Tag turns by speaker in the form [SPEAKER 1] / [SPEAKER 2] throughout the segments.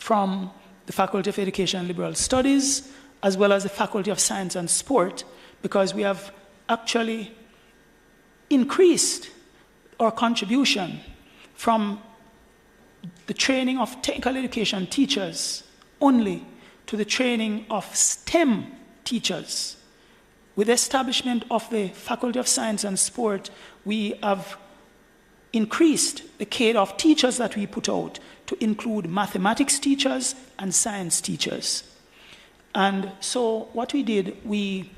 [SPEAKER 1] from the Faculty of Education and Liberal Studies, as well as the Faculty of Science and Sport, because we have actually increased our contribution from the training of technical education teachers only to the training of STEM teachers. With the establishment of the Faculty of Science and Sport, we have increased the cadre of teachers that we put out to include mathematics teachers and science teachers. And so what we did, we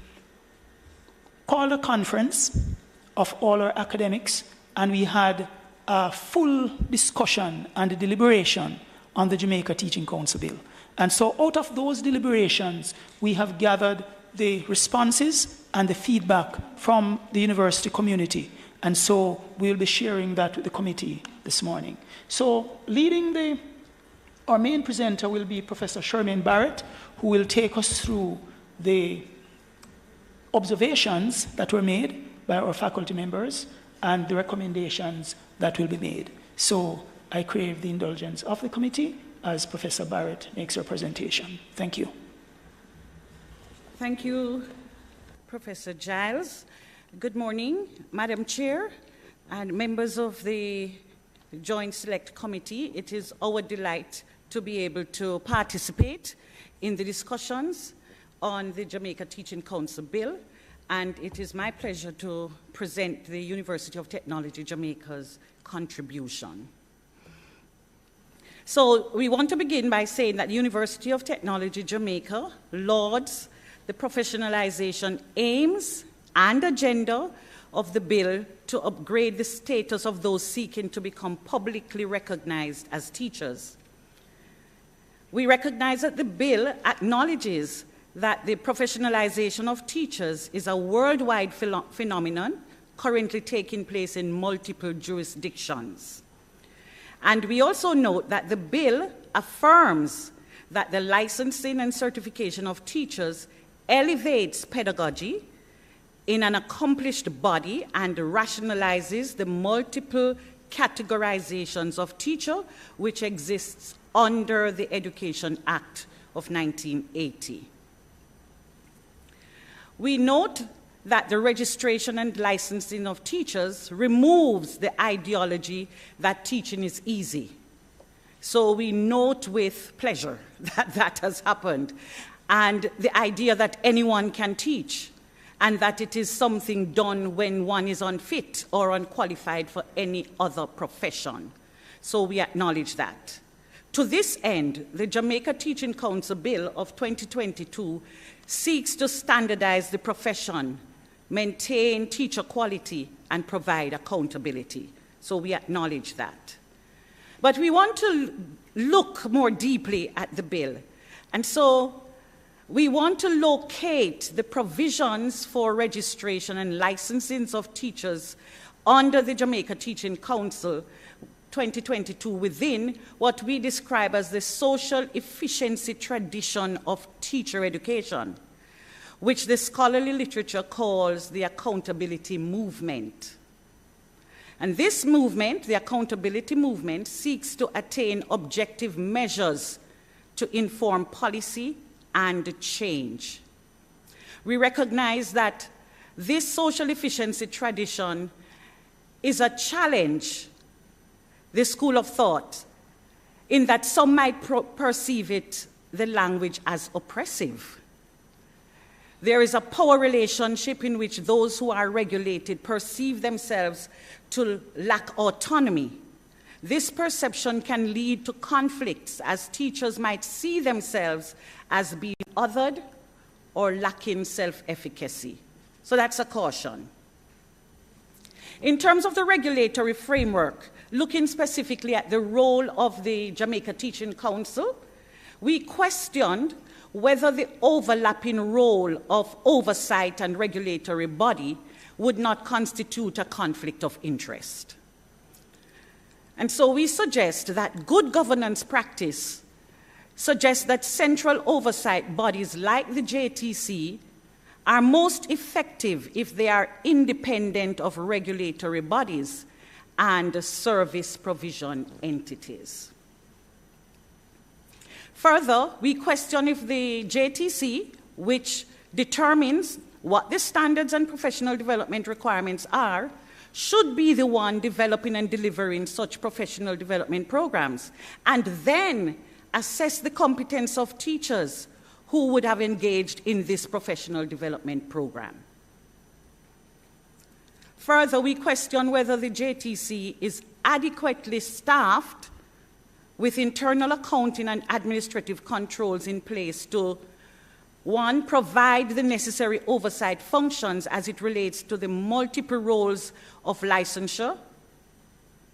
[SPEAKER 1] called a conference of all our academics, and we had a full discussion and deliberation on the Jamaica Teaching Council Bill. And so out of those deliberations, we have gathered the responses and the feedback from the university community. And so we'll be sharing that with the committee this morning. So leading our main presenter will be Professor Charmaine Barrett, who will take us through the observations that were made by our faculty members and the recommendations that will be made. So I crave the indulgence of the committee as Professor Barrett makes her presentation. Thank you.
[SPEAKER 2] Thank you, Professor Giles. Good morning, Madam Chair and members of the Joint Select Committee. It is our delight to be able to participate in the discussions on the Jamaica Teaching Council Bill, and it is my pleasure to present the University of Technology Jamaica's contribution. So we want to begin by saying that the University of Technology Jamaica lauds the professionalization aims and agenda of the bill to upgrade the status of those seeking to become publicly recognized as teachers. We recognize that the bill acknowledges that the professionalization of teachers is a worldwide phenomenon currently taking place in multiple jurisdictions. And we also note that the bill affirms that the licensing and certification of teachers elevates pedagogy in an accomplished body and rationalizes the multiple categorizations of teacher which exists under the Education Act of 1980. We note that the registration and licensing of teachers removes the ideology that teaching is easy. So we note with pleasure that that has happened, and the idea that anyone can teach, and that it is something done when one is unfit or unqualified for any other profession. So we acknowledge that. To this end, the Jamaica Teaching Council Bill of 2022 seeks to standardize the profession, maintain teacher quality, and provide accountability. So we acknowledge that. But we want to look more deeply at the bill. And so we want to locate the provisions for registration and licensing of teachers under the Jamaica Teaching Council 2022 within what we describe as the social efficiency tradition of teacher education, which the scholarly literature calls the accountability movement. And this movement, the accountability movement, seeks to attain objective measures to inform policy and change. We recognize that this social efficiency tradition is a challenge, this school of thought, in that some might perceive it, the language, as oppressive. There is a power relationship in which those who are regulated perceive themselves to lack autonomy. This perception can lead to conflicts, as teachers might see themselves as being othered or lacking self-efficacy. So that's a caution. In terms of the regulatory framework, looking specifically at the role of the Jamaica Teaching Council, we questioned whether the overlapping role of oversight and regulatory body would not constitute a conflict of interest. And so we suggest that good governance practice suggests that central oversight bodies like the JTC are most effective if they are independent of regulatory bodies and service provision entities. Further, we question if the JTC, which determines what the standards and professional development requirements are, should be the one developing and delivering such professional development programs, and then assess the competence of teachers who would have engaged in this professional development program. Further, we question whether the JTC is adequately staffed with internal accounting and administrative controls in place to, one, provide the necessary oversight functions as it relates to the multiple roles of licensure,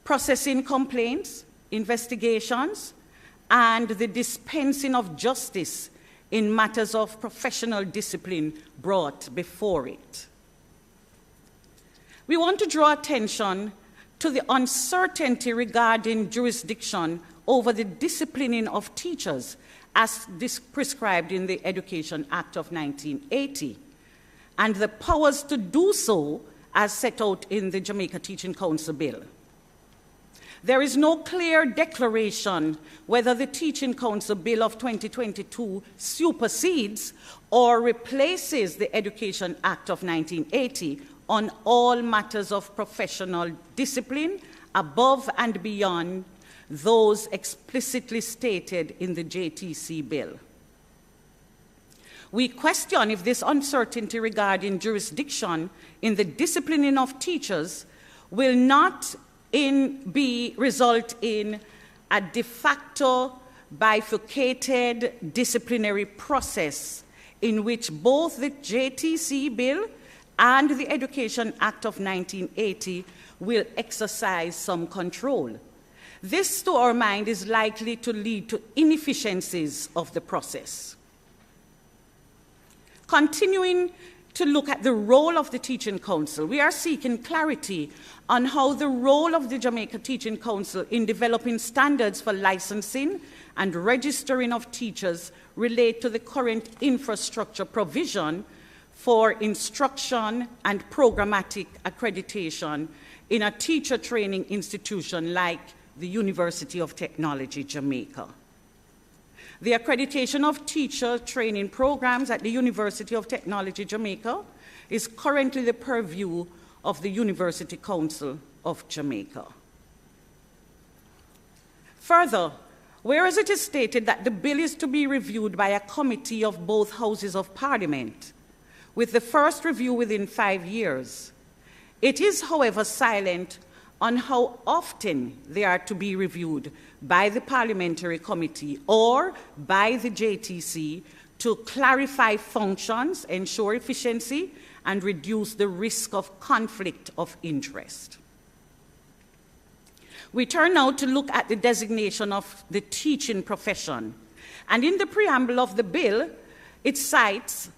[SPEAKER 2] processing complaints, investigations, and the dispensing of justice in matters of professional discipline brought before it. We want to draw attention to the uncertainty regarding jurisdiction over the disciplining of teachers as prescribed in the Education Act of 1980, and the powers to do so as set out in the Jamaica Teaching Council Bill. There is no clear declaration whether the Teaching Council Bill of 2022 supersedes or replaces the Education Act of 1980 on all matters of professional discipline above and beyond those explicitly stated in the JTC bill. We question if this uncertainty regarding jurisdiction in the disciplining of teachers will not result in a de facto bifurcated disciplinary process in which both the JTC bill and the Education Act of 1980 will exercise some control. This, to our mind, is likely to lead to inefficiencies of the process. Continuing to look at the role of the Teaching Council, we are seeking clarity on how the role of the Jamaica Teaching Council in developing standards for licensing and registering of teachers relate to the current infrastructure provision for instruction and programmatic accreditation in a teacher training institution like the University of Technology, Jamaica. The accreditation of teacher training programs at the University of Technology, Jamaica is currently the purview of the University Council of Jamaica. Further, whereas it is stated that the bill is to be reviewed by a committee of both Houses of Parliament, with the first review within 5 years, it is, however, silent on how often they are to be reviewed by the Parliamentary Committee or by the JTC to clarify functions, ensure efficiency, and reduce the risk of conflict of interest. We turn now to look at the designation of the teaching profession. And in the preamble of the bill, it cites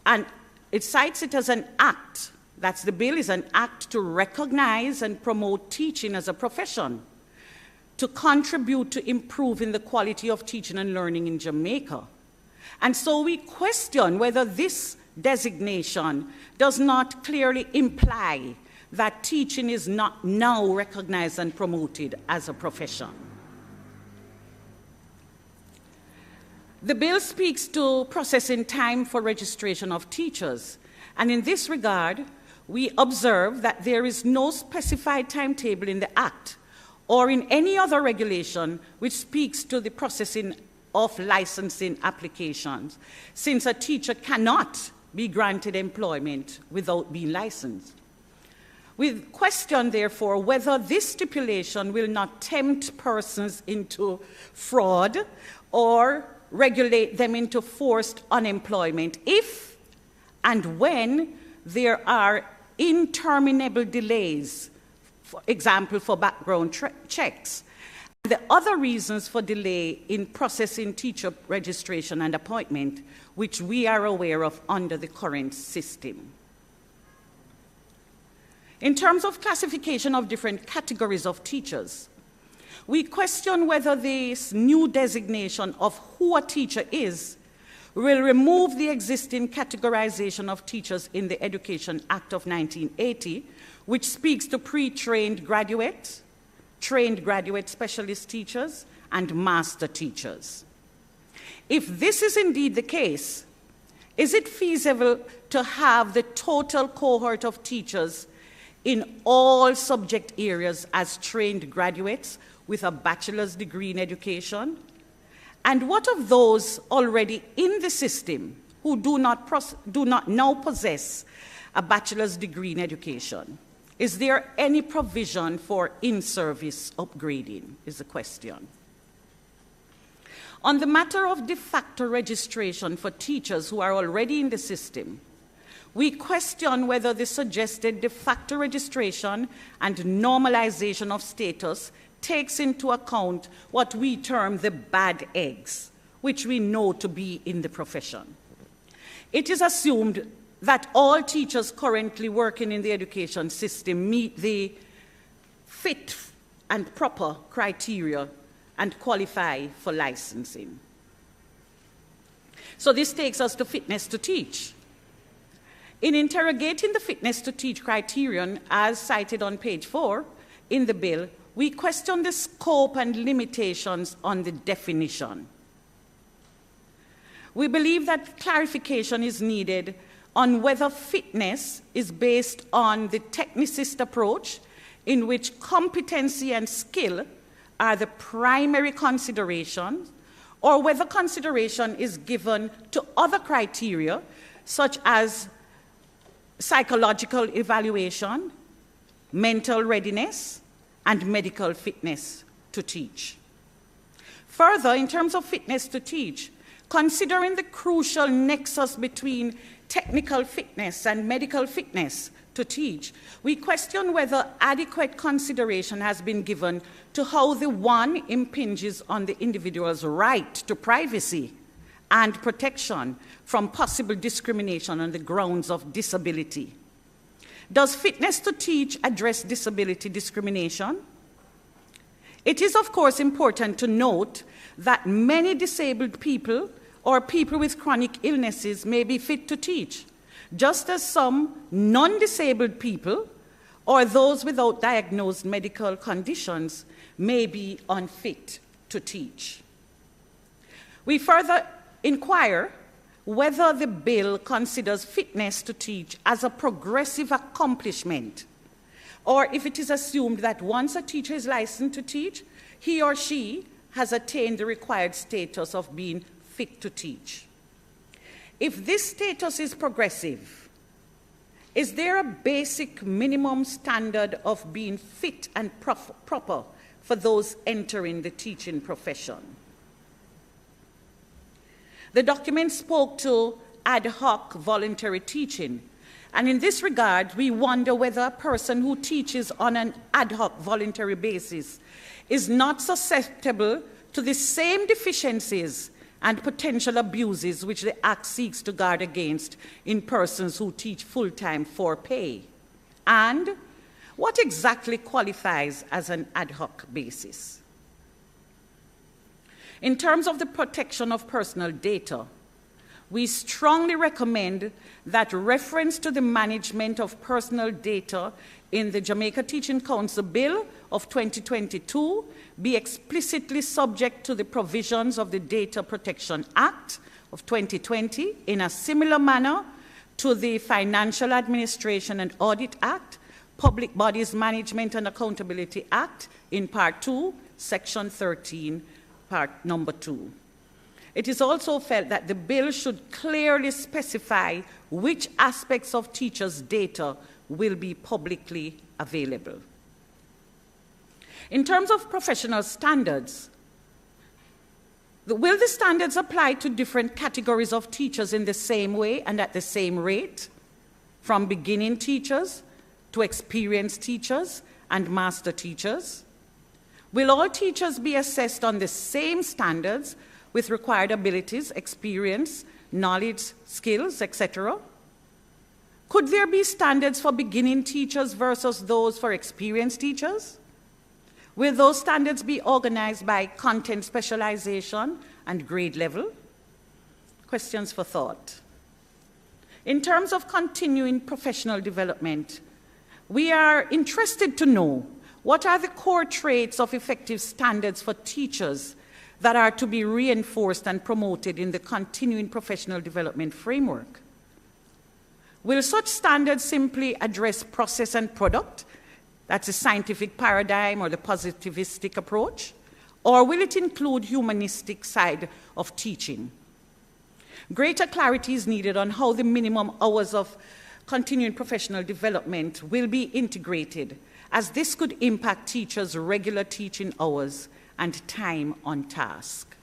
[SPEAKER 2] it as an act. That's the bill is an act to recognize and promote teaching as a profession, to contribute to improving the quality of teaching and learning in Jamaica. And so we question whether this designation does not clearly imply that teaching is not now recognized and promoted as a profession. The bill speaks to processing time for registration of teachers, and in this regard, we observe that there is no specified timetable in the Act or in any other regulation which speaks to the processing of licensing applications, since a teacher cannot be granted employment without being licensed. We question, therefore, whether this stipulation will not tempt persons into fraud or regulate them into forced unemployment if and when there are interminable delays, for example, for background checks. The other reasons for delay in processing teacher registration and appointment, which we are aware of under the current system. In terms of classification of different categories of teachers, we question whether this new designation of who a teacher is will remove the existing categorization of teachers in the Education Act of 1980, which speaks to pre-trained graduates, trained graduate specialist teachers, and master teachers. If this is indeed the case, is it feasible to have the total cohort of teachers in all subject areas as trained graduates with a bachelor's degree in education? And what of those already in the system who do not now possess a bachelor's degree in education? Is there any provision for in-service upgrading, is the question. On the matter of de facto registration for teachers who are already in the system, we question whether the suggested de facto registration and normalization of status takes into account what we term the bad eggs, which we know to be in the profession. It is assumed that all teachers currently working in the education system meet the fit and proper criteria and qualify for licensing. So this takes us to fitness to teach. In interrogating the fitness to teach criterion, as cited on page 4 in the bill, we question the scope and limitations on the definition. We believe that clarification is needed on whether fitness is based on the technicist approach, in which competency and skill are the primary considerations, or whether consideration is given to other criteria, such as psychological evaluation, mental readiness, and medical fitness to teach. Further, in terms of fitness to teach, considering the crucial nexus between technical fitness and medical fitness to teach, we question whether adequate consideration has been given to how the one impinges on the individual's right to privacy and protection from possible discrimination on the grounds of disability. Does fitness to teach address disability discrimination? It is, of course, important to note that many disabled people or people with chronic illnesses may be fit to teach, just as some non-disabled people or those without diagnosed medical conditions may be unfit to teach. We further inquire whether the bill considers fitness to teach as a progressive accomplishment, or if it is assumed that once a teacher is licensed to teach, he or she has attained the required status of being fit to teach. If this status is progressive, is there a basic minimum standard of being fit and proper for those entering the teaching profession? The document spoke to ad hoc voluntary teaching, and in this regard, we wonder whether a person who teaches on an ad hoc voluntary basis is not susceptible to the same deficiencies and potential abuses which the Act seeks to guard against in persons who teach full-time for pay. And what exactly qualifies as an ad hoc basis? In terms of the protection of personal data, we strongly recommend that reference to the management of personal data in the Jamaica Teaching Council Bill of 2022 be explicitly subject to the provisions of the Data Protection Act of 2020 in a similar manner to the Financial Administration and Audit Act, Public Bodies Management and Accountability Act in Part 2, Section 13, Part Number 2. It is also felt that the bill should clearly specify which aspects of teachers' data will be publicly available. In terms of professional standards, will the standards apply to different categories of teachers in the same way and at the same rate, from beginning teachers to experienced teachers and master teachers? Will all teachers be assessed on the same standards with required abilities, experience, knowledge, skills, etc.? Could there be standards for beginning teachers versus those for experienced teachers? Will those standards be organized by content specialization and grade level? Questions for thought. In terms of continuing professional development, we are interested to know what are the core traits of effective standards for teachers that are to be reinforced and promoted in the continuing professional development framework? Will such standards simply address process and product? That's a scientific paradigm or the positivistic approach? Or will it include humanistic side of teaching? Greater clarity is needed on how the minimum hours of continuing professional development will be integrated, as this could impact teachers' regular teaching hours and time on task.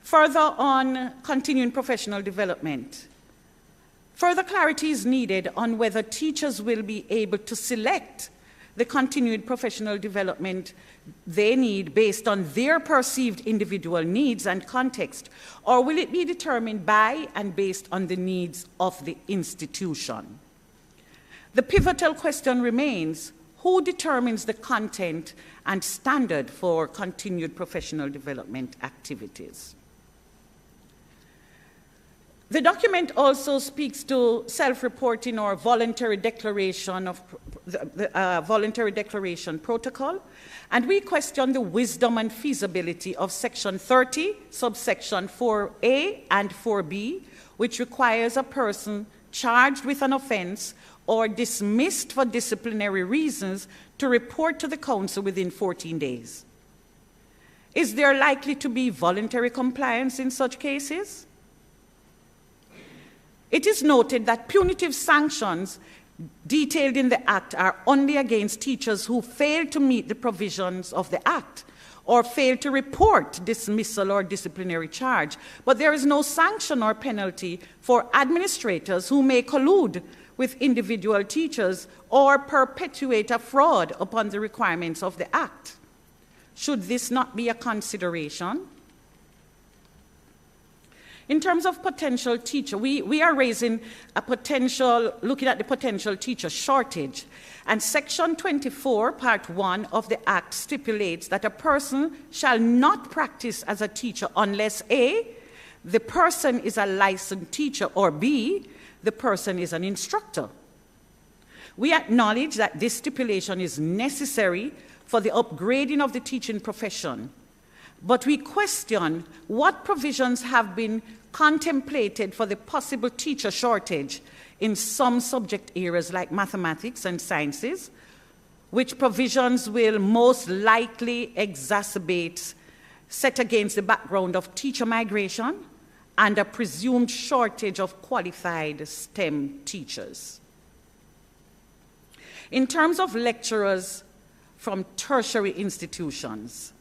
[SPEAKER 2] Further on continuing professional development, further clarity is needed on whether teachers will be able to select the continued professional development they need based on their perceived individual needs and context, or will it be determined by and based on the needs of the institution? The pivotal question remains, who determines the content and standard for continued professional development activities? The document also speaks to self-reporting or voluntary declaration of voluntary declaration protocol, and we question the wisdom and feasibility of Section 30, subsection 4A and 4B, which requires a person charged with an offense or dismissed for disciplinary reasons to report to the council within 14 days. Is there likely to be voluntary compliance in such cases? It is noted that punitive sanctions detailed in the Act are only against teachers who fail to meet the provisions of the Act or fail to report dismissal or disciplinary charge. But there is no sanction or penalty for administrators who may collude with individual teachers or perpetuate a fraud upon the requirements of the Act. Should this not be a consideration? In terms of potential teacher, we are raising a potential, looking at the potential teacher shortage. And Section 24, Part 1 of the Act stipulates that a person shall not practice as a teacher unless A, the person is a licensed teacher, or B, the person is an instructor. We acknowledge that this stipulation is necessary for the upgrading of the teaching profession, but we question what provisions have been contemplated for the possible teacher shortage in some subject areas like mathematics and sciences, which provisions will most likely exacerbate, set against the background of teacher migration and a presumed shortage of qualified STEM teachers. In terms of lecturers from tertiary institutions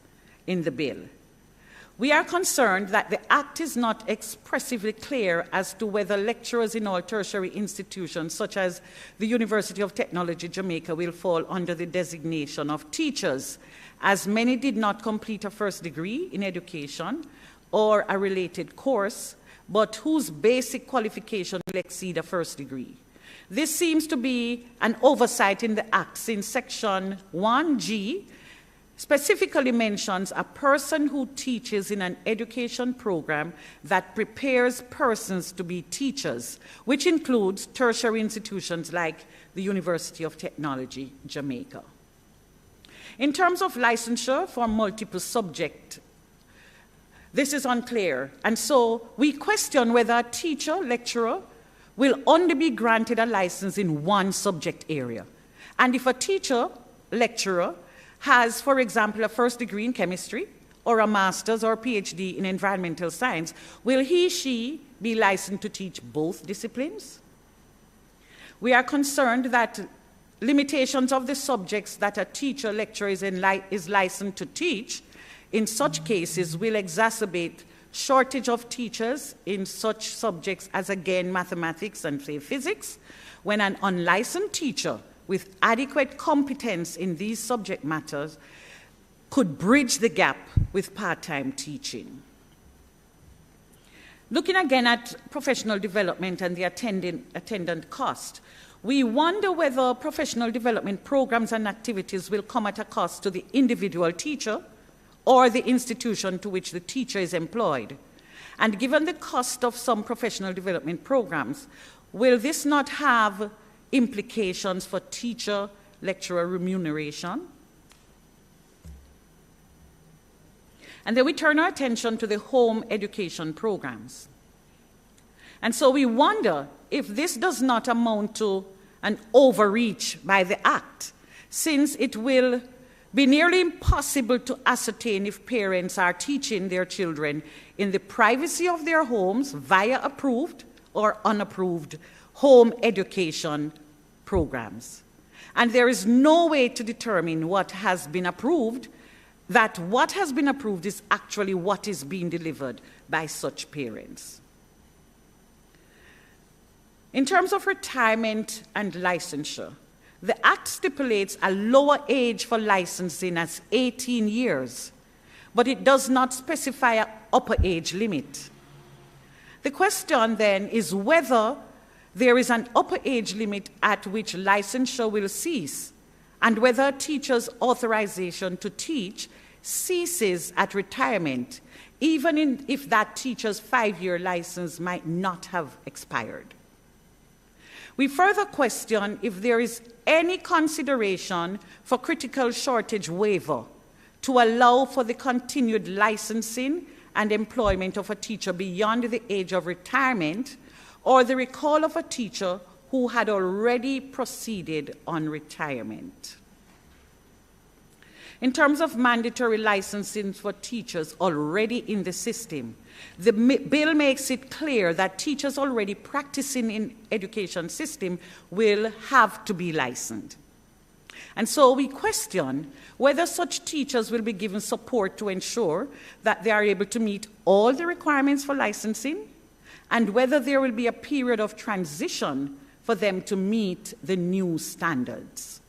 [SPEAKER 2] in the bill, we are concerned that the Act is not expressively clear as to whether lecturers in all tertiary institutions, such as the University of Technology, Jamaica, will fall under the designation of teachers, as many did not complete a first degree in education or a related course, but whose basic qualification will exceed a first degree. This seems to be an oversight in the Act, since Section 1G specifically mentions a person who teaches in an education program that prepares persons to be teachers, which includes tertiary institutions like the University of Technology, Jamaica. In terms of licensure for multiple subject, this is unclear, and so we question whether a teacher, lecturer, will only be granted a license in one subject area. And if a teacher, lecturer, has, for example, a first degree in chemistry or a master's or PhD in environmental science, will he, she be licensed to teach both disciplines? We are concerned that limitations of the subjects that a teacher, lecturer is licensed to teach in such cases will exacerbate shortage of teachers in such subjects as, again, mathematics and, say, physics, when an unlicensed teacher with adequate competence in these subject matters could bridge the gap with part-time teaching. Looking again at professional development and the attendant cost, we wonder whether professional development programs and activities will come at a cost to the individual teacher or the institution to which the teacher is employed. And given the cost of some professional development programs, will this not have implications for teacher-lecturer remuneration? And then we turn our attention to the home education programs. And so we wonder if this does not amount to an overreach by the Act, since it will be nearly impossible to ascertain if parents are teaching their children in the privacy of their homes via approved or unapproved home education programs. And there is no way to determine what has been approved, that what has been approved is actually what is being delivered by such parents. In terms of retirement and licensure, the Act stipulates a lower age for licensing as 18 years, but it does not specify an upper age limit. The question then is whether there is an upper age limit at which licensure will cease, and whether a teacher's authorization to teach ceases at retirement, even if that teacher's 5-year license might not have expired. We further question if there is any consideration for critical shortage waiver to allow for the continued licensing and employment of a teacher beyond the age of retirement, or the recall of a teacher who had already proceeded on retirement. In terms of mandatory licensing for teachers already in the system, the bill makes it clear that teachers already practicing in education system will have to be licensed. And so we question whether such teachers will be given support to ensure that they are able to meet all the requirements for licensing, and whether there will be a period of transition for them to meet the new standards.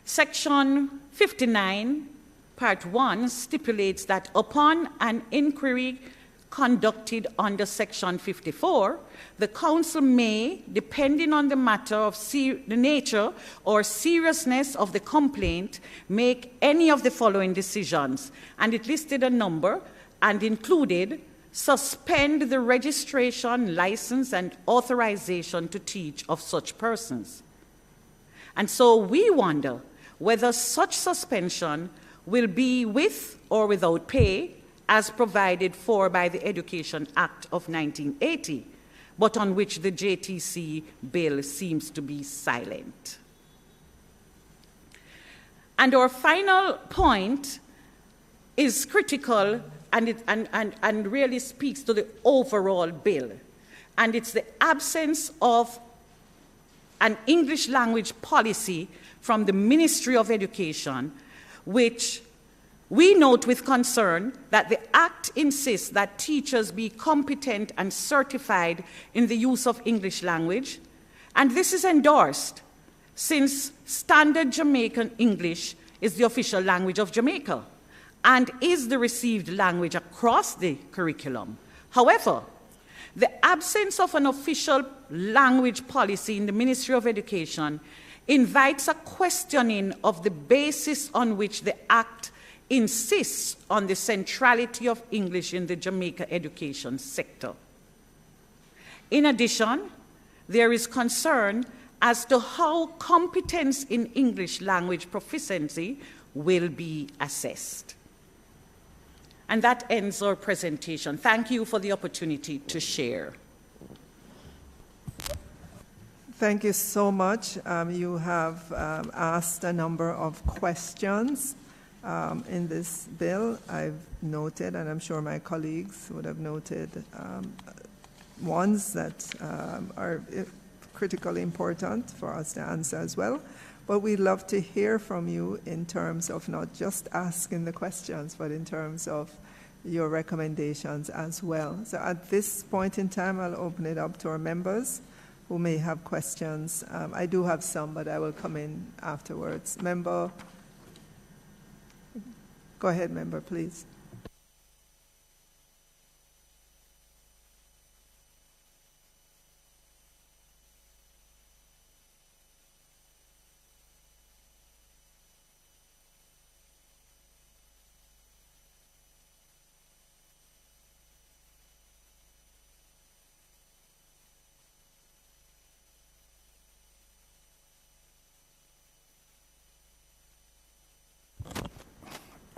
[SPEAKER 2] Section 59, Part 1 stipulates that upon an inquiry conducted under Section 54, the Council may, depending on the matter of the nature or seriousness of the complaint, make any of the following decisions. And it listed a number and included: suspend the registration, license, and authorization to teach of such persons. And so we wonder whether such suspension will be with or without pay, as provided for by the Education Act of 1980, but on which the JTC bill seems to be silent. And our final point is critical, and really speaks to the overall bill, and it's the absence of an English language policy from the Ministry of Education, which we note with concern that the Act insists that teachers be competent and certified in the use of English language, and this is endorsed since Standard Jamaican English is the official language of Jamaica and is the received language across the curriculum. However, the absence of an official language policy in the Ministry of Education invites a questioning of the basis on which the Act insists on the centrality of English in the Jamaica education sector. In addition, there is concern as to how competence in English language proficiency will be assessed. And that ends our presentation. Thank you for the opportunity to share.
[SPEAKER 3] Thank you so much. You have asked a number of questions in this bill. I've noted, and I'm sure my colleagues would have noted, ones that are critically important for us to answer as well. But we'd love to hear from you in terms of not just asking the questions, but in terms of your recommendations as well. So at this point in time, I'll open it up to our members who may have questions. I do have some, but I will come in afterwards. Member, go ahead, member, please.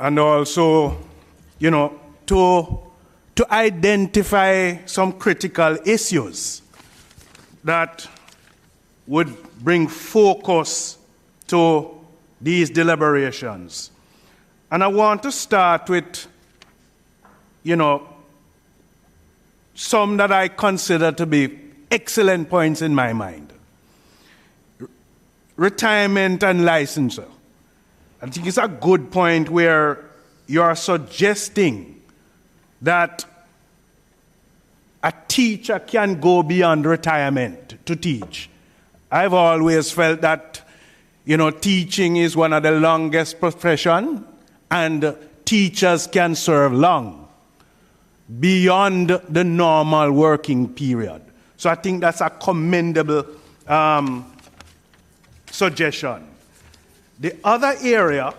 [SPEAKER 4] and also, to identify some critical issues that would bring focus to these deliberations. And I want to start with, some that I consider to be excellent points in my mind. Retirement and licensure. I think it's a good point where you are suggesting that a teacher can go beyond retirement to teach. I've always felt that, teaching is one of the longest professions, and teachers can serve long, beyond the normal working period. So I think that's a commendable suggestion. The other area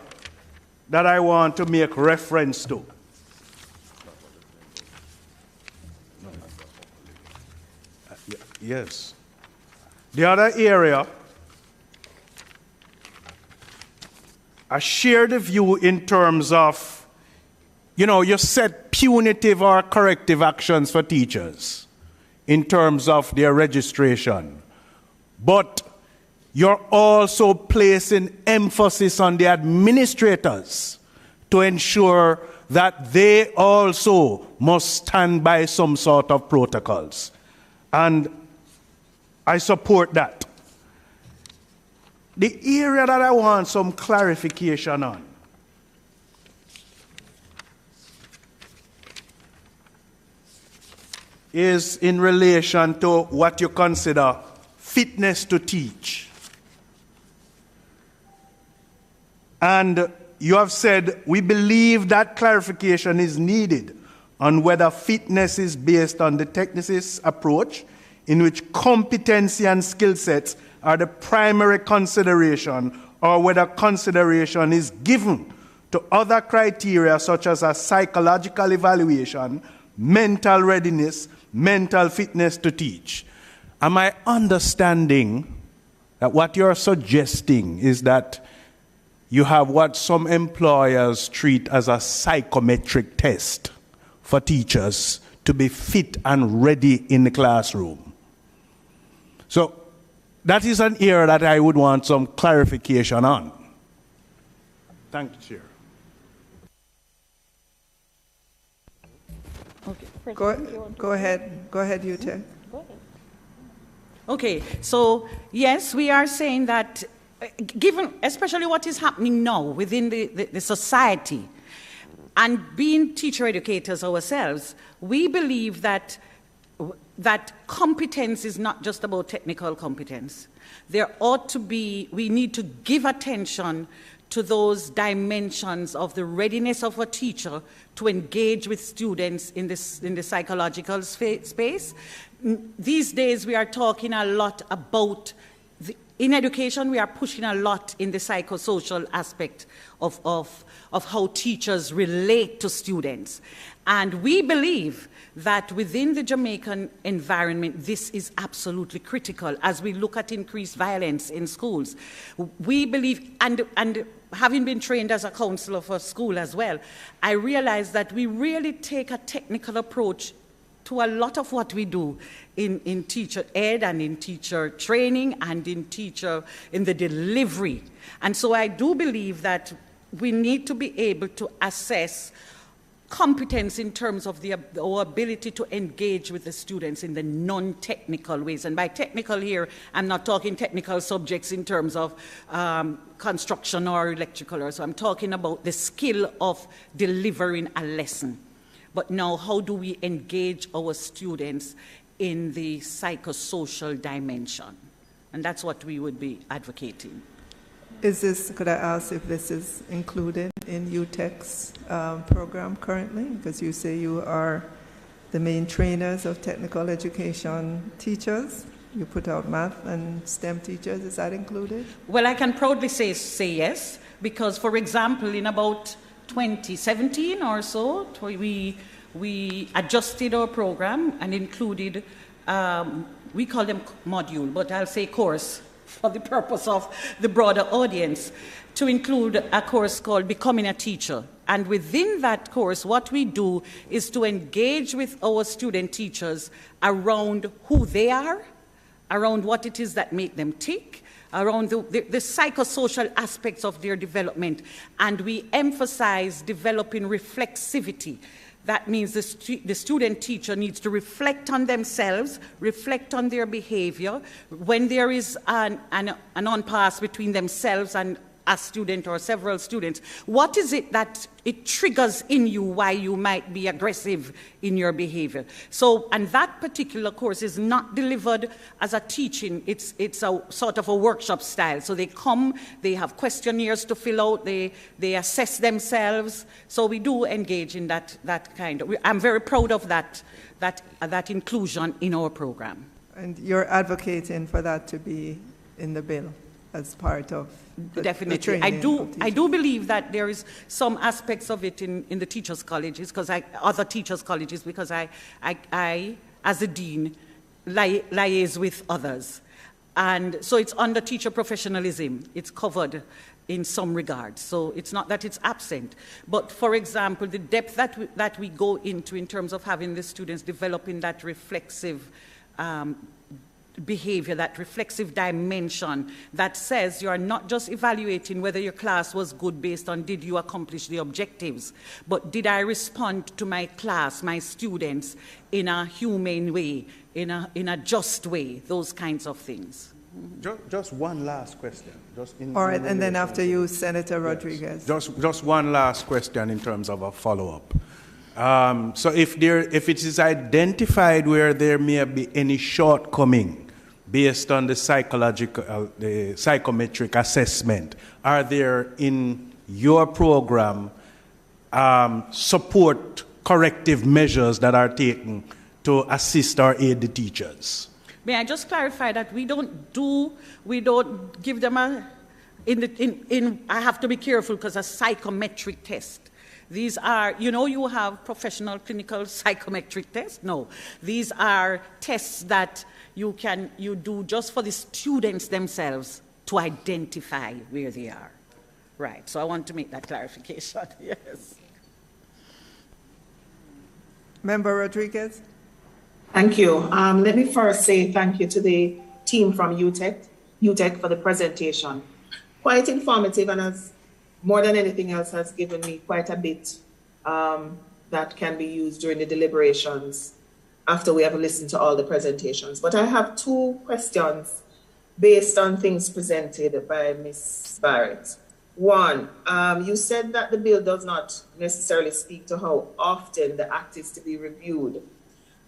[SPEAKER 4] that I want to make reference to yes. The other area, I share the view in terms of, you set punitive or corrective actions for teachers in terms of their registration. But you're also placing emphasis on the administrators to ensure that they also must stand by some sort of protocols. And I support that. The area that I want some clarification on is in relation to what you consider fitness to teach. And you have said, we believe that clarification is needed on whether fitness is based on the technicist approach, in which competency and skill sets are the primary consideration, or whether consideration is given to other criteria such as a psychological evaluation, mental readiness, mental fitness to teach. Am I understanding that what you're suggesting is that you have what some employers treat as a psychometric test for teachers to be fit and ready in the classroom? So that is an area that I would want some clarification on. Thank you, Chair.
[SPEAKER 3] Okay. Go ahead, Ute.
[SPEAKER 2] Okay, so yes, we are saying that given especially what is happening now within the society, and being teacher educators ourselves, we believe that competence is not just about technical competence. There ought to be, we need to give attention to those dimensions of the readiness of a teacher to engage with students in the psychological space. These days we are talking a lot about, in education we are pushing a lot in the psychosocial aspect of how teachers relate to students. And we believe that within the Jamaican environment, this is absolutely critical as we look at increased violence in schools. We believe, and having been trained as a counselor for school as well, I realize that we really take a technical approach to a lot of what we do in teacher ed and in teacher training and in the delivery. And so I do believe that we need to be able to assess competence in terms of our ability to engage with the students in the non-technical ways. And by technical here, I'm not talking technical subjects in terms of construction or electrical, so I'm talking about the skill of delivering a lesson. But now, how do we engage our students in the psychosocial dimension? And that's what we would be advocating.
[SPEAKER 3] Could I ask if this is included in UTEC's program currently? Because you say you are the main trainers of technical education teachers. You put out math and STEM teachers. Is that included?
[SPEAKER 2] Well, I can proudly say yes, because, for example, in about 2017 or so, we adjusted our program and included, we call them module, but I'll say course, for the purpose of the broader audience, to include a course called Becoming a Teacher. And within that course, what we do is to engage with our student teachers around who they are, around what it is that make them tick, around the psychosocial aspects of their development. And we emphasize developing reflexivity. That means the student teacher needs to reflect on themselves, reflect on their behavior. When there is an impasse between themselves and a student or several students, what is it that it triggers in you why you might be aggressive in your behavior? So, and that particular course is not delivered as a teaching, it's a sort of a workshop style. So they come, they have questionnaires to fill out, they assess themselves. So we do engage in that kind of, I'm very proud of that inclusion in our program.
[SPEAKER 3] And you're advocating for that to be in the bill as part of
[SPEAKER 2] Definitely.
[SPEAKER 3] the training.
[SPEAKER 2] I do believe that there is some aspects of it in the teachers' colleges, other teachers' colleges, because I as a dean, liaise with others. And so it's under teacher professionalism. It's covered in some regards. So it's not that it's absent. But for example, the depth that we go into in terms of having the students developing that reflexive behavior, that reflexive dimension that says you are not just evaluating whether your class was good based on did you accomplish the objectives, but did I respond to my class, my students, in a humane way, in a just way, those kinds of things.
[SPEAKER 4] Just one last question.
[SPEAKER 3] All right, and then after you, Senator Rodriguez.
[SPEAKER 4] Yes. Just one last question in terms of a follow-up. So if it is identified where there may be any shortcoming based on the psychometric assessment, are there in your program support corrective measures that are taken to assist or aid the teachers?
[SPEAKER 2] May I just clarify that we don't give them I have to be careful because a psychometric test. These are, you have professional clinical psychometric tests. No, these are tests that you do just for the students themselves to identify where they are. Right, so I want to make that clarification, yes.
[SPEAKER 3] Member Rodriguez.
[SPEAKER 5] Thank you. Let me first say thank you to the team from UTEC for the presentation. Quite informative, and as more than anything else has given me quite a bit that can be used during the deliberations after we have listened to all the presentations. But I have two questions based on things presented by Ms. Barrett. One, you said that the bill does not necessarily speak to how often the act is to be reviewed.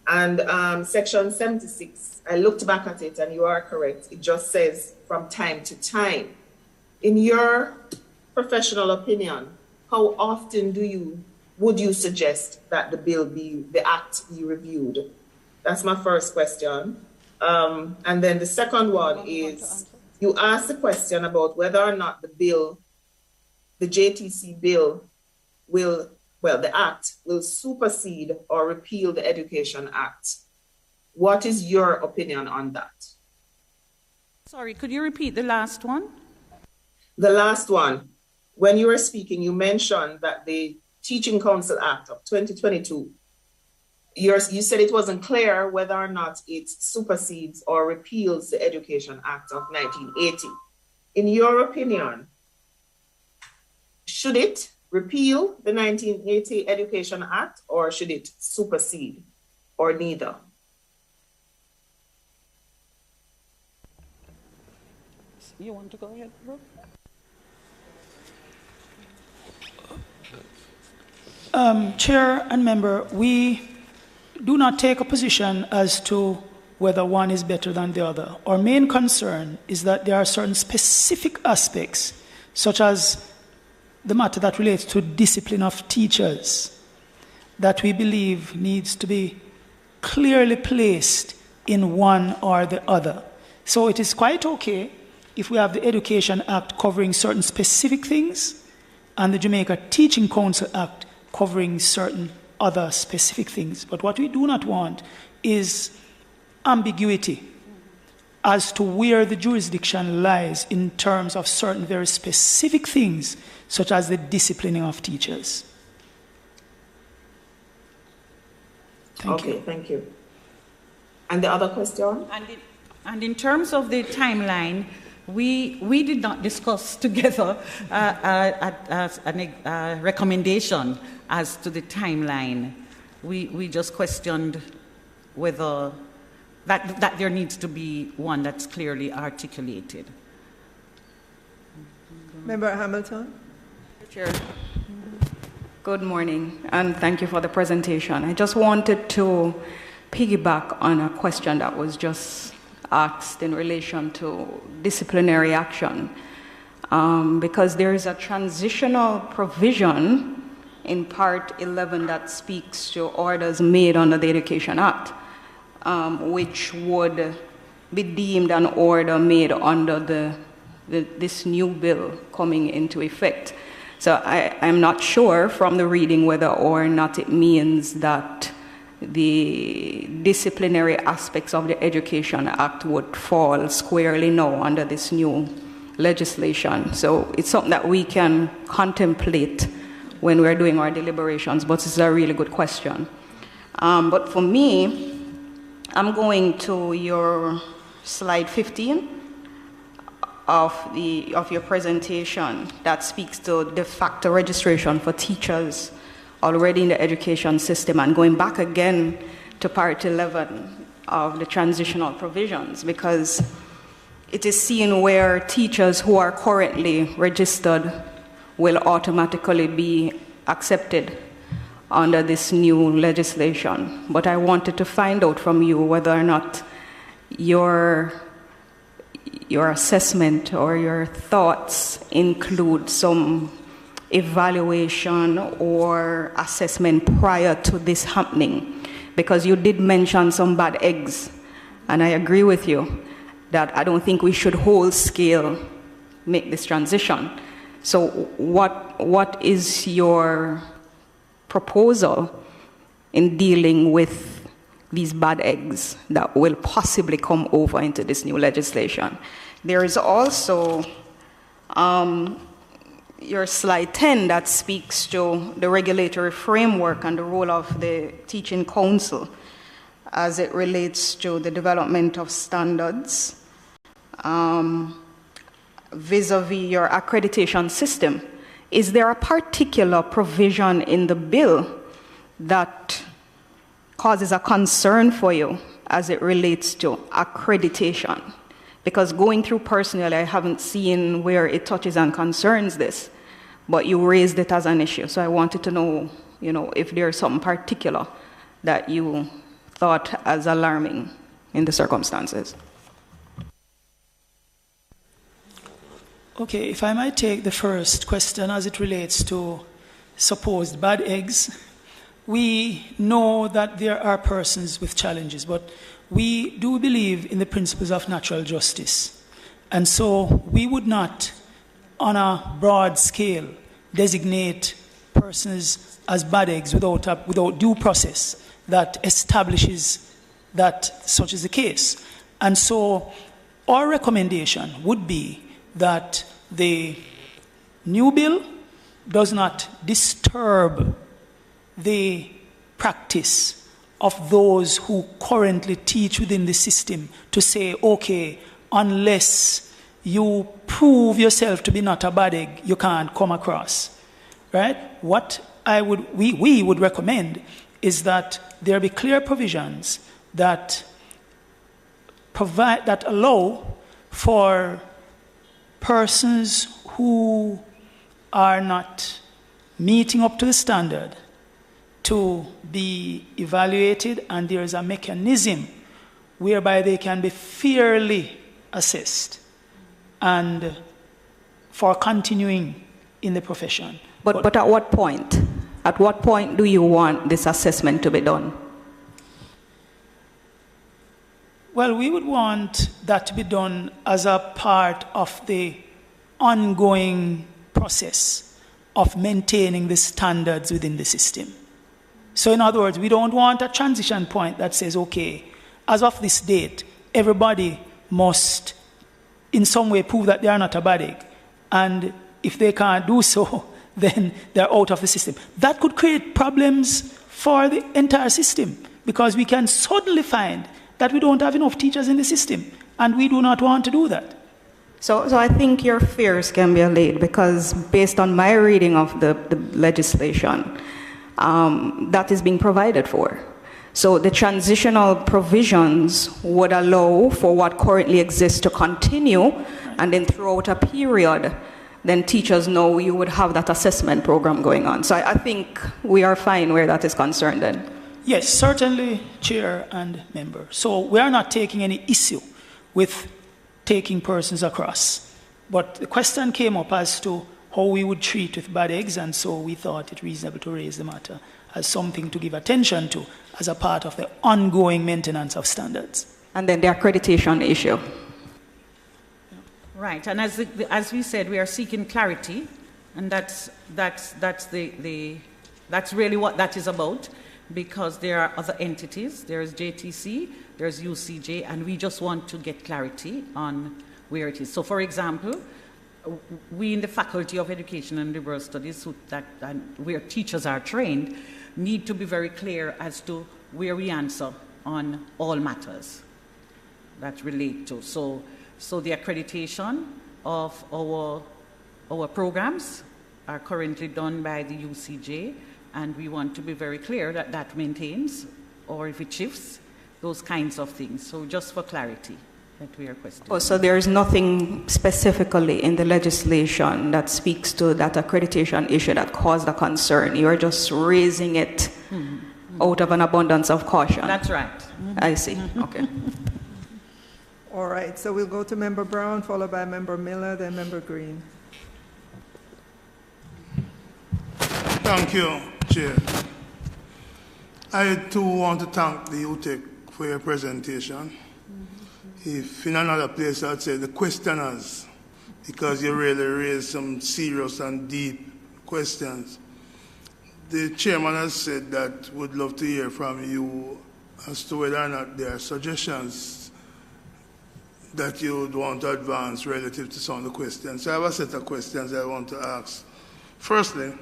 [SPEAKER 5] And section 76, I looked back at it and you are correct. It just says from time to time. In your professional opinion, how often would you suggest that the act be reviewed? That's my first question. And then the second one is, you asked the question about whether or not the JTC bill the act will supersede or repeal the Education Act. What is your opinion on that?
[SPEAKER 2] Sorry, could you repeat the last one?
[SPEAKER 5] The last one, when you were speaking, you mentioned that the Teaching Council Act of 2022, you said it wasn't clear whether or not it supersedes or repeals the Education Act of 1980. In your opinion, should it repeal the 1980 Education Act or should it supersede, or neither?
[SPEAKER 2] You want to go ahead, bro?
[SPEAKER 1] Chair and member, we do not take a position as to whether one is better than the other. Our main concern is that there are certain specific aspects, such as the matter that relates to discipline of teachers, that we believe needs to be clearly placed in one or the other. So it is quite okay if we have the Education Act covering certain specific things and the Jamaica Teaching Council Act covering certain other specific things. But what we do not want is ambiguity as to where the jurisdiction lies in terms of certain very specific things, such as the disciplining of teachers. Thank you.
[SPEAKER 5] Okay, thank you. And the other question?
[SPEAKER 2] And in terms of the timeline, we did not discuss together a recommendation as to the timeline. We just questioned whether that there needs to be one that's clearly articulated.
[SPEAKER 3] Member Hamilton?
[SPEAKER 6] Chair. Good morning, and thank you for the presentation. I just wanted to piggyback on a question that was just asked in relation to disciplinary action, because there is a transitional provision in Part 11 that speaks to orders made under the Education Act, which would be deemed an order made under this new bill coming into effect. So I'm not sure from the reading whether or not it means that the disciplinary aspects of the Education Act would fall squarely now under this new legislation. So it's something that we can contemplate when we're doing our deliberations, but it's a really good question. But for me, I'm going to your slide 15 of your presentation that speaks to de facto registration for teachers already in the education system, and going back again to Part 11 of the transitional provisions, because it is seen where teachers who are currently registered will automatically be accepted under this new legislation. But I wanted to find out from you whether or not your assessment or your thoughts include some evaluation or assessment prior to this happening, because you did mention some bad eggs, and I agree with you that I don't think we should whole scale make this transition. So what is your proposal in dealing with these bad eggs that will possibly come over into this new legislation? There is also your slide 10 that speaks to the regulatory framework and the role of the teaching council as it relates to the development of standards vis-a-vis your accreditation system. Is there a particular provision in the bill that causes a concern for you as it relates to accreditation? Because going through personally, I haven't seen where it touches and concerns this, but you raised it as an issue. So I wanted to know, if there's something particular that you thought as alarming in the circumstances.
[SPEAKER 1] Okay, if I might take the first question as it relates to supposed bad eggs. We know that there are persons with challenges, but we do believe in the principles of natural justice. And so we would not, on a broad scale, designate persons as bad eggs without due process that establishes that such is the case. And so our recommendation would be that the new bill does not disturb the practice of those who currently teach within the system to say, okay, unless you prove yourself to be not a bad egg, you can't come across, right? What we would recommend is that there be clear provisions that allow for persons who are not meeting up to the standard to be evaluated, and there is a mechanism whereby they can be fairly assessed and for continuing in the profession.
[SPEAKER 6] But at what point? At what point do you want this assessment to be done?
[SPEAKER 1] Well, we would want that to be done as a part of the ongoing process of maintaining the standards within the system. So in other words, we don't want a transition point that says, okay, as of this date, everybody must in some way prove that they are not a bad egg. And if they can't do so, then they're out of the system. That could create problems for the entire system, because we can suddenly find that we don't have enough teachers in the system, and we do not want to do that.
[SPEAKER 6] So I think your fears can be allayed, because based on my reading of the legislation, that is being provided for. So the transitional provisions would allow for what currently exists to continue, and then throughout a period, then teachers know you would have that assessment program going on. So I think we are fine where that is concerned then.
[SPEAKER 1] Yes, certainly, Chair and Member. So we are not taking any issue with taking persons across. But the question came up as to how we would treat with bad eggs, and so we thought it reasonable to raise the matter as something to give attention to as a part of the ongoing maintenance of standards.
[SPEAKER 6] And then the accreditation issue.
[SPEAKER 2] Right, and as we said, we are seeking clarity, and that's really what that is about, because there are other entities. There's JTC, there's UCJ, and we just want to get clarity on where it is. So, for example, we in the Faculty of Education and Liberal Studies, where teachers are trained, need to be very clear as to where we answer on all matters that relate to. So the accreditation of our programs are currently done by the UCJ, and we want to be very clear that that maintains, or if it shifts, those kinds of things. So just for clarity that we are questioning.
[SPEAKER 6] Oh, so there is nothing specifically in the legislation that speaks to that accreditation issue that caused a concern. You are just raising it out of an abundance of caution.
[SPEAKER 2] That's right.
[SPEAKER 6] I see. Okay.
[SPEAKER 3] All right, so we'll go to Member Brown, followed by Member Miller, then Member Green.
[SPEAKER 7] Thank you, Chair. I too want to thank the UTEC for your presentation. If in another place I'd say the questioners, because you really raised some serious and deep questions. The chairman has said that would love to hear from you as to whether or not there are suggestions that you would want to advance relative to some of the questions. So I have a set of questions I want to ask. Firstly,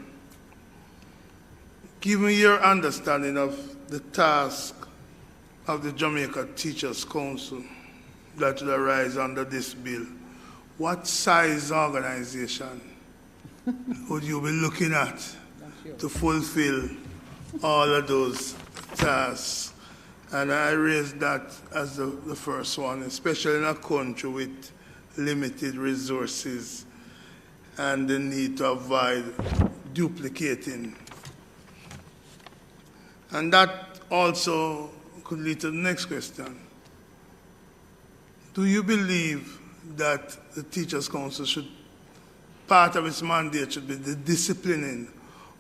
[SPEAKER 7] give me your understanding of the task of the Jamaica Teachers Council that will arise under this bill. What size organization would you be looking at to fulfill all of those tasks? And I raised that as the first one, especially in a country with limited resources and the need to avoid duplicating. And that also could lead to the next question. Do you believe that the Teachers Council should, part of its mandate should be the disciplining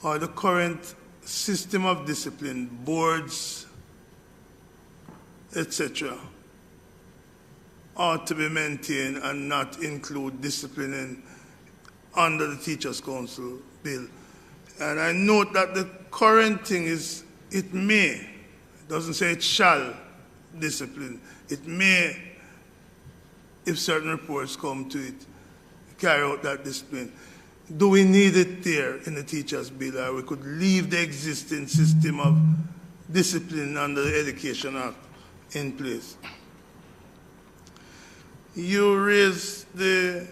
[SPEAKER 7] or the current system of discipline, boards, etc., ought to be maintained and not include disciplining under the Teachers Council bill? And I note that the current thing is it may, it doesn't say it shall discipline, it may, if certain reports come to it, carry out that discipline. Do we need it there in the teachers' bill, or we could leave the existing system of discipline under the Education Act in place? You raised the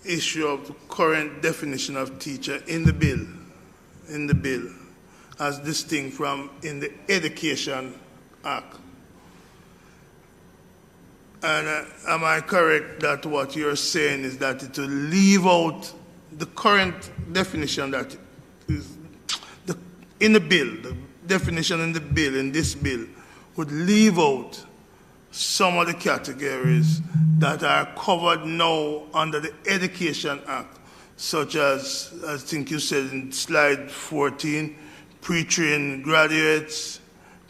[SPEAKER 7] issue of the current definition of teacher in the bill, as distinct from in the Education Act. And am I correct that what you're saying is that it will leave out the current definition that is in the bill, the definition in the bill, in this bill, would leave out some of the categories that are covered now under the Education Act, such as, I think you said in slide 14, pre-trained graduates,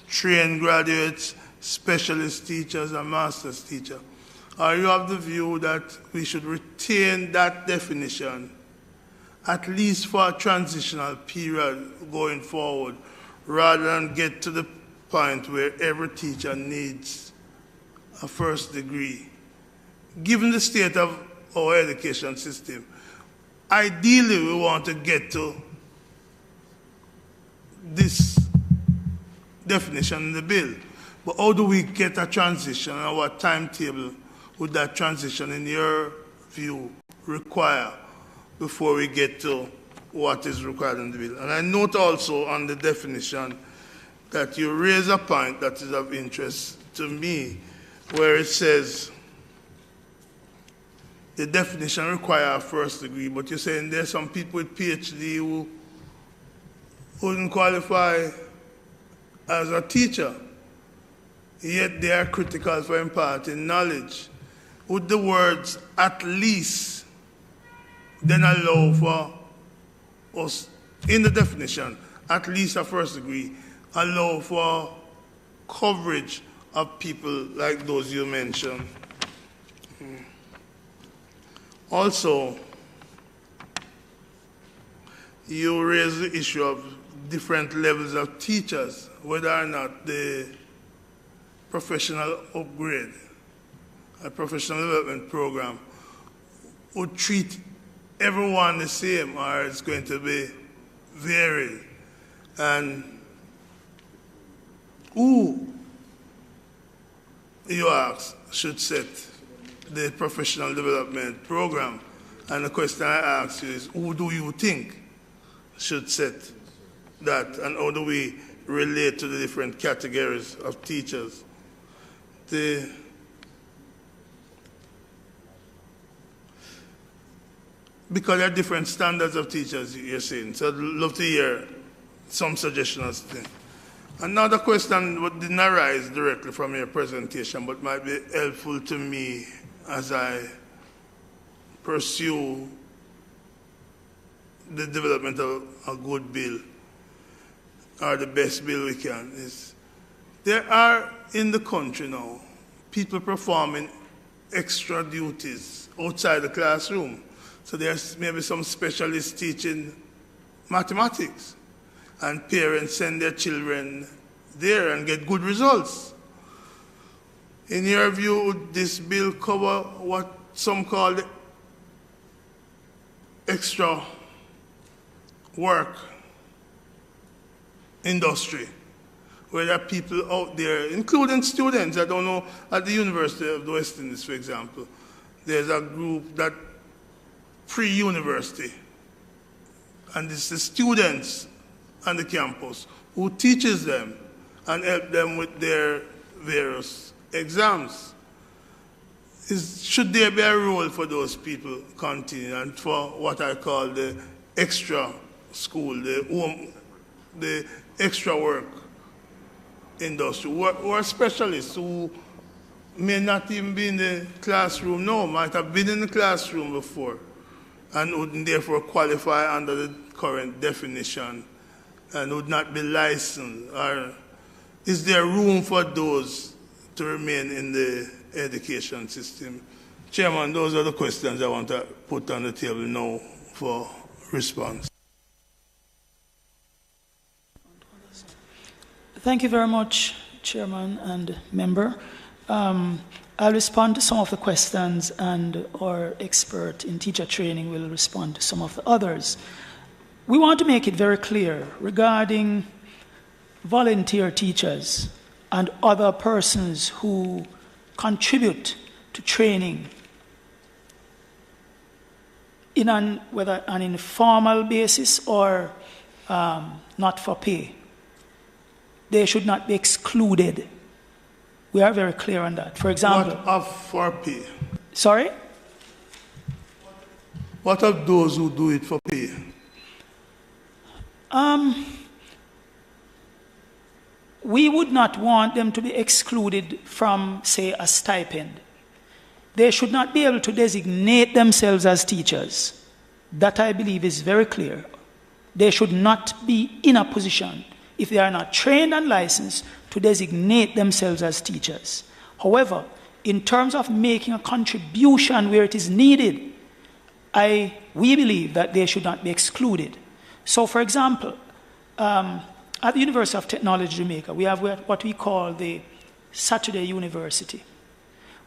[SPEAKER 7] trained graduates, specialist teachers, and master's teacher. Are you of the view that we should retain that definition, at least for a transitional period going forward, rather than get to the point where every teacher needs a first degree? Given the state of our education system, ideally we want to get to this definition in the bill. But how do we get a transition, and what timetable would that transition, in your view, require before we get to what is required in the bill? And I note also on the definition that you raise a point that is of interest to me, where it says the definition requires a first degree, but you're saying there's some people with PhD who wouldn't qualify as a teacher, yet they are critical for imparting knowledge. Would the words "at least" then allow for us, in the definition, at least a first degree, allow for coverage of people like those you mentioned? Also, you raise the issue of different levels of teachers, whether or not the professional upgrade, a professional development program, would treat everyone the same, or it's going to be varied. And who, you ask, should set the professional development program? And the question I ask you is, who do you think should set that, and how do we relate to the different categories of teachers? Because there are different standards of teachers, you're saying. So I'd love to hear some suggestions. Another question that didn't arise directly from your presentation, but might be helpful to me as I pursue the development of a good bill, or the best bill we can, is there are in the country now people performing extra duties outside the classroom. So there's maybe some specialists teaching mathematics, and parents send their children there and get good results. In your view, would this bill cover what some call the extra work industry, where there are people out there, including students? I don't know, at the University of the West Indies, for example, there's a group that pre-university, and it's the students on the campus who teaches them and help them with their various exams. Should there be a role for those people continue, and for what I call the extra school, the extra work industry, who are specialists who may not even be in the classroom now, might have been in the classroom before, and would therefore qualify under the current definition and would not be licensed? Or is there room for those to remain in the education system? Chairman, those are the questions I want to put on the table now for response.
[SPEAKER 1] Thank you very much, Chairman and member. I'll respond to some of the questions, and our expert in teacher training will respond to some of the others. We want to make it very clear regarding volunteer teachers and other persons who contribute to training whether an informal basis or not for pay. They should not be excluded. We are very clear on that. For example...
[SPEAKER 7] What of for pay?
[SPEAKER 1] Sorry?
[SPEAKER 7] What of those who do it for pay?
[SPEAKER 1] We would not want them to be excluded from, say, a stipend. They should not be able to designate themselves as teachers. That, I believe, is very clear. They should not be in a position, if they are not trained and licensed, to designate themselves as teachers. However, in terms of making a contribution where it is needed, we believe that they should not be excluded. So, for example, at the University of Technology, Jamaica, we have what we call the Saturday University,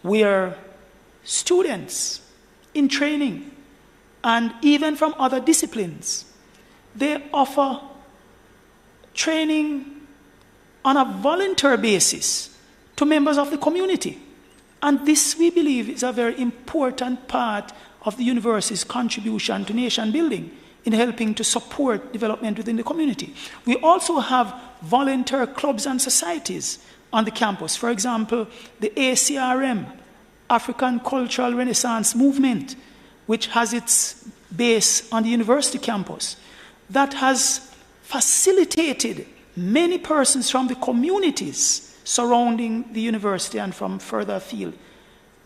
[SPEAKER 1] where students in training, and even from other disciplines, they offer training on a voluntary basis to members of the community. And this, we believe, is a very important part of the university's contribution to nation building in helping to support development within the community. We also have volunteer clubs and societies on the campus. For example, the ACRM, African Cultural Renaissance Movement, which has its base on the university campus, that has facilitated many persons from the communities surrounding the university and from further afield,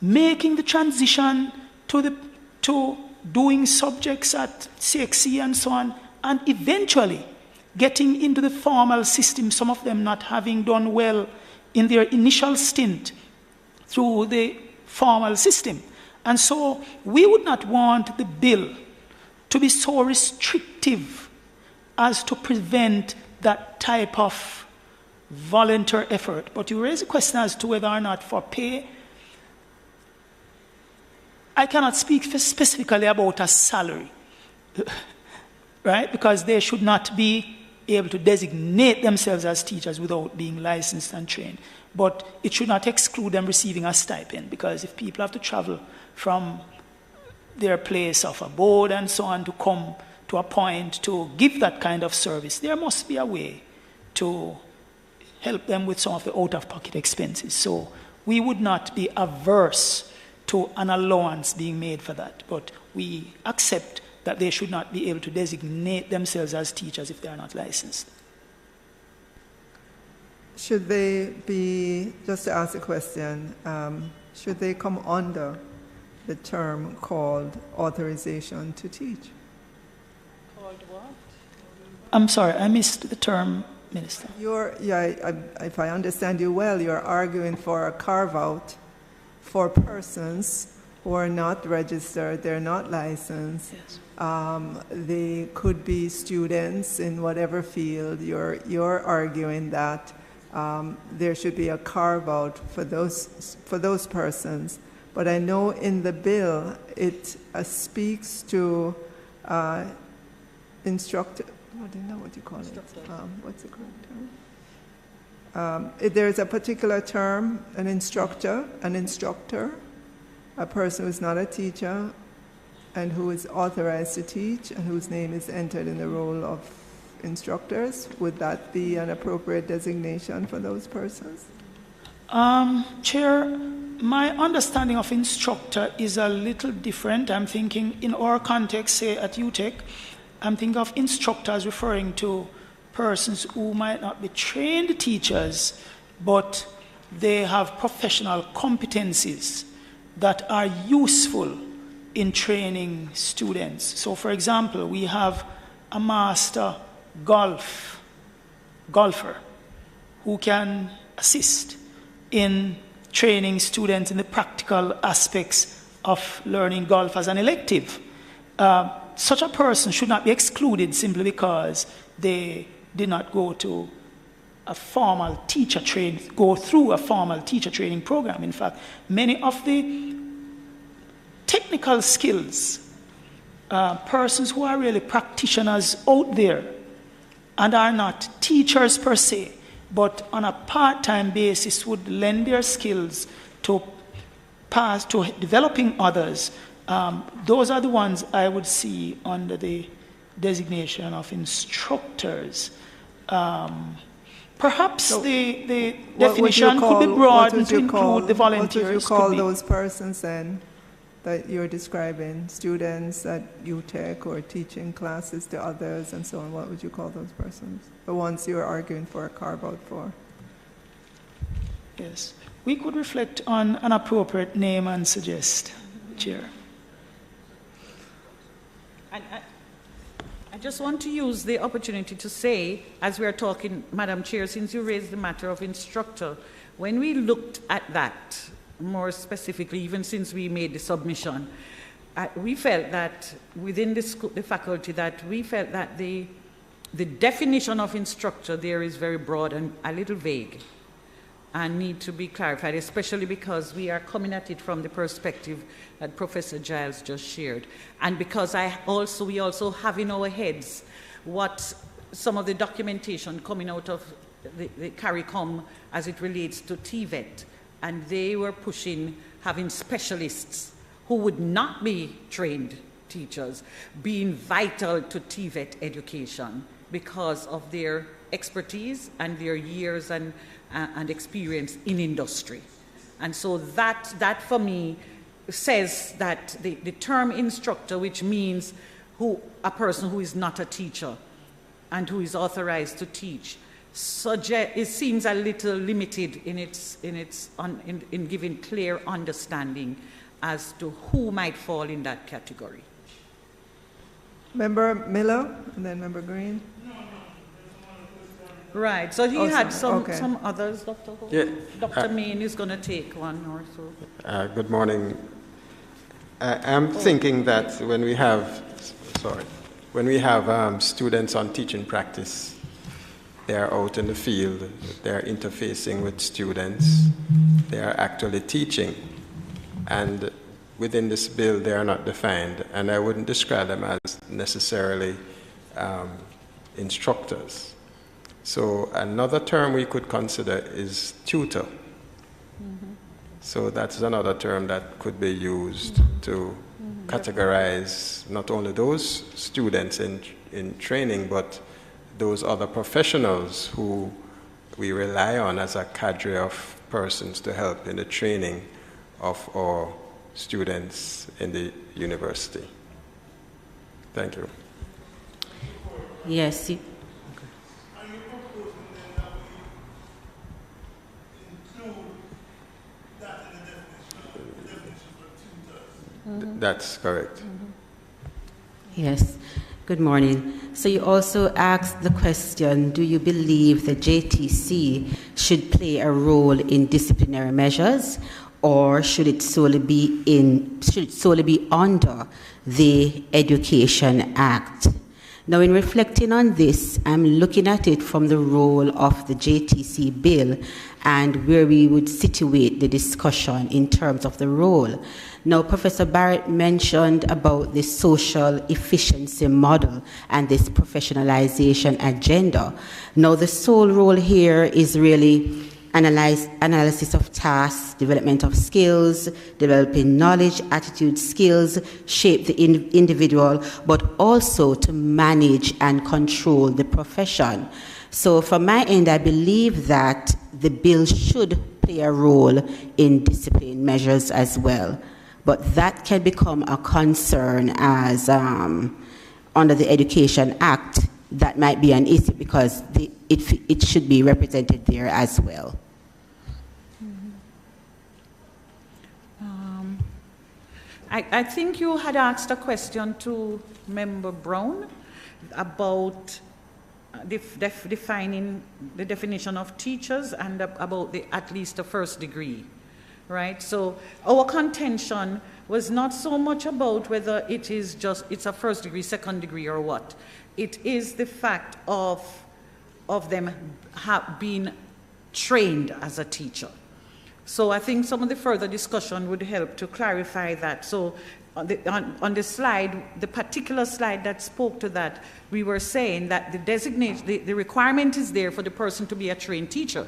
[SPEAKER 1] making the transition to doing subjects at CXC and so on, and eventually getting into the formal system, some of them not having done well in their initial stint through the formal system. And so we would not want the bill to be so restrictive as to prevent that type of volunteer effort. But you raise a question as to whether or not for pay. I cannot speak specifically about a salary, right? Because they should not be able to designate themselves as teachers without being licensed and trained. But it should not exclude them receiving a stipend, because if people have to travel from their place of abode and so on to come to a point to give that kind of service, there must be a way to help them with some of the out-of-pocket expenses. So we would not be averse to an allowance being made for that, but we accept that they should not be able to designate themselves as teachers if they are not licensed.
[SPEAKER 3] Should they be, just to ask a question, should they come under the term called authorization to teach?
[SPEAKER 2] Called what?
[SPEAKER 1] I'm sorry, I missed the term, Minister.
[SPEAKER 3] If I understand you well, you're arguing for a carve-out for persons who are not registered, they're not licensed.
[SPEAKER 1] Yes.
[SPEAKER 3] They could be students in whatever field. You're arguing that there should be a carve-out for those persons. But I know in the bill it speaks to instructor. I don't know what you call it. What's the correct term? There's a particular term, an instructor, a person who's not a teacher and who is authorized to teach and whose name is entered in the roll of instructors. Would that be an appropriate designation for those persons?
[SPEAKER 1] Chair, my understanding of instructor is a little different. I'm thinking in our context, say at UTEC, I'm thinking of instructors referring to persons who might not be trained teachers, but they have professional competencies that are useful in training students. So, for example, we have a master golfer who can assist in training students in the practical aspects of learning golf as an elective. Such a person should not be excluded simply because they did not go through a formal teacher training program. In fact, many of the technical skills, persons who are really practitioners out there and are not teachers per se, but on a part-time basis would lend their skills to developing others. Those are the ones I would see under the designation of instructors. Perhaps the definition could be broadened to include the volunteers.
[SPEAKER 3] What would you call those persons then that you're describing? Students at UTEC or teaching classes to others and so on. What would you call those persons? The ones you're arguing for a carve-out for?
[SPEAKER 1] Yes. We could reflect on an appropriate name and suggest, Chair.
[SPEAKER 2] I just want to use the opportunity to say, as we are talking, Madam Chair, since you raised the matter of instructor, when we looked at that more specifically, even since we made the submission, we felt that within the faculty that we felt that the definition of instructor there is very broad and a little vague and need to be clarified, especially because we are coming at it from the perspective that Professor Giles just shared. And because we also have in our heads what some of the documentation coming out of the CARICOM as it relates to TVET, and they were pushing having specialists who would not be trained teachers being vital to TVET education because of their expertise and their years and experience in industry. And so that for me says that the term instructor, which means a person who is not a teacher and who is authorized to teach, it seems a little limited in giving clear understanding as to who might fall in that category.
[SPEAKER 3] Member Miller and then Member Green.
[SPEAKER 2] Right, so he had some others, Dr. Ho.
[SPEAKER 8] Yeah.
[SPEAKER 2] Dr. Main is going to take one or so.
[SPEAKER 8] Good morning. I'm thinking that when we have students on teaching practice, they're out in the field, they're interfacing with students, they are actually teaching. And within this bill, they are not defined, and I wouldn't describe them as necessarily instructors. So another term we could consider is tutor. Mm-hmm. So that's another term that could be used to categorize not only those students in training, but those other professionals who we rely on as a cadre of persons to help in the training of our students in the university. Thank you.
[SPEAKER 9] Yes.
[SPEAKER 8] That's correct.
[SPEAKER 9] Yes. Good morning. So you also asked the question, do you believe the JTC should play a role in disciplinary measures, or should it solely be under the Education Act? Now, in reflecting on this, I'm looking at it from the role of the JTC bill and where we would situate the discussion in terms of the role. Now, Professor Barrett mentioned about the social efficiency model and this professionalization agenda. Now, the sole role here is really analysis of tasks, development of skills, developing knowledge, attitude, skills, shape the individual, but also to manage and control the profession. So from my end, I believe that the bill should play a role in discipline measures as well. But that can become a concern as under the Education Act, that might be an issue because it should be represented there as well.
[SPEAKER 2] I think you had asked a question to Member Brown about defining the definition of teachers and about at least a first degree, right? So our contention was not so much about whether it's a first degree, second degree, or what. It is the fact of them being trained as a teacher. So I think some of the further discussion would help to clarify that. So on the slide, the particular slide that spoke to that, we were saying that the requirement is there for the person to be a trained teacher.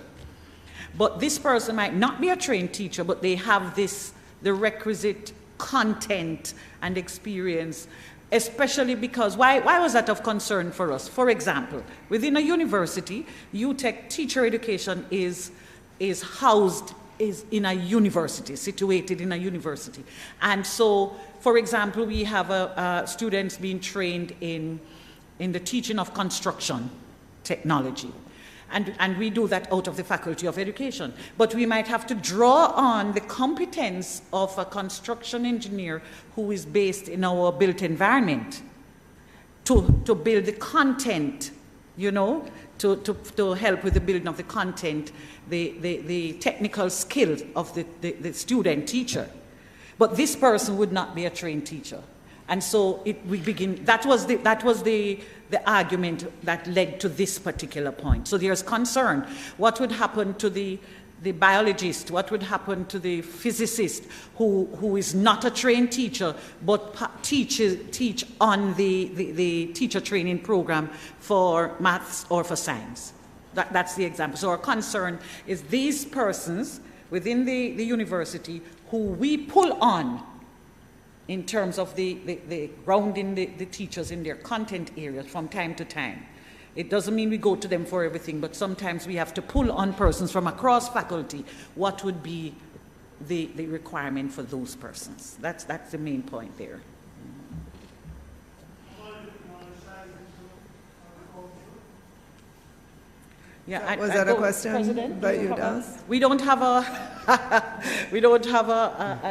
[SPEAKER 2] But this person might not be a trained teacher, but they have the requisite content and experience, especially because, why was that of concern for us? For example, within a university, UTech teacher education is housed in a university, situated in a university. And so, for example, we have students being trained in the teaching of construction technology. And we do that out of the Faculty of Education. But we might have to draw on the competence of a construction engineer who is based in our built environment to build the content, to help with the building of the content, the technical skills of the student teacher. But this person would not be a trained teacher. And so that was the argument that led to this particular point. So there's concern. What would happen to the biologist? What would happen to the physicist who is not a trained teacher but teach on the teacher training program for maths or for science? That's the example. So our concern is these persons within the university who we pull on in terms of the grounding the teachers in their content areas from time to time. It doesn't mean we go to them for everything, but sometimes we have to pull on persons from across faculty. What would be the requirement for those persons? That's the main point there. Yeah,
[SPEAKER 3] was that a question
[SPEAKER 2] President,
[SPEAKER 3] that you'd ask?
[SPEAKER 2] We don't have a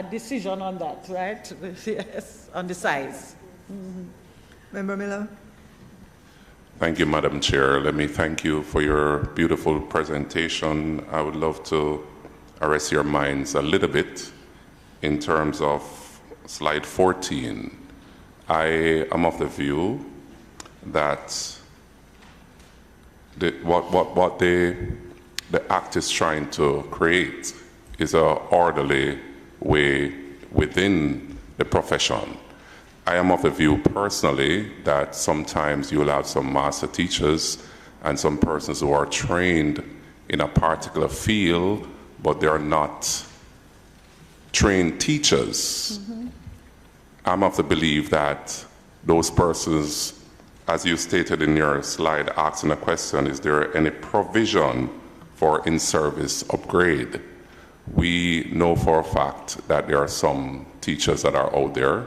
[SPEAKER 2] decision on that, right? Yes, on the size. Mm-hmm.
[SPEAKER 3] Member Miller.
[SPEAKER 10] Thank you, Madam Chair. Let me thank you for your beautiful presentation. I would love to arrest your minds a little bit in terms of slide 14. I am of the view that what the Act is trying to create is an orderly way within the profession. I am of the view personally that sometimes you'll have some master teachers and some persons who are trained in a particular field, but they're not trained teachers. Mm-hmm. I'm of the belief that those persons, as you stated in your slide asking a question, is there any provision for in-service upgrade? We know for a fact that there are some teachers that are out there,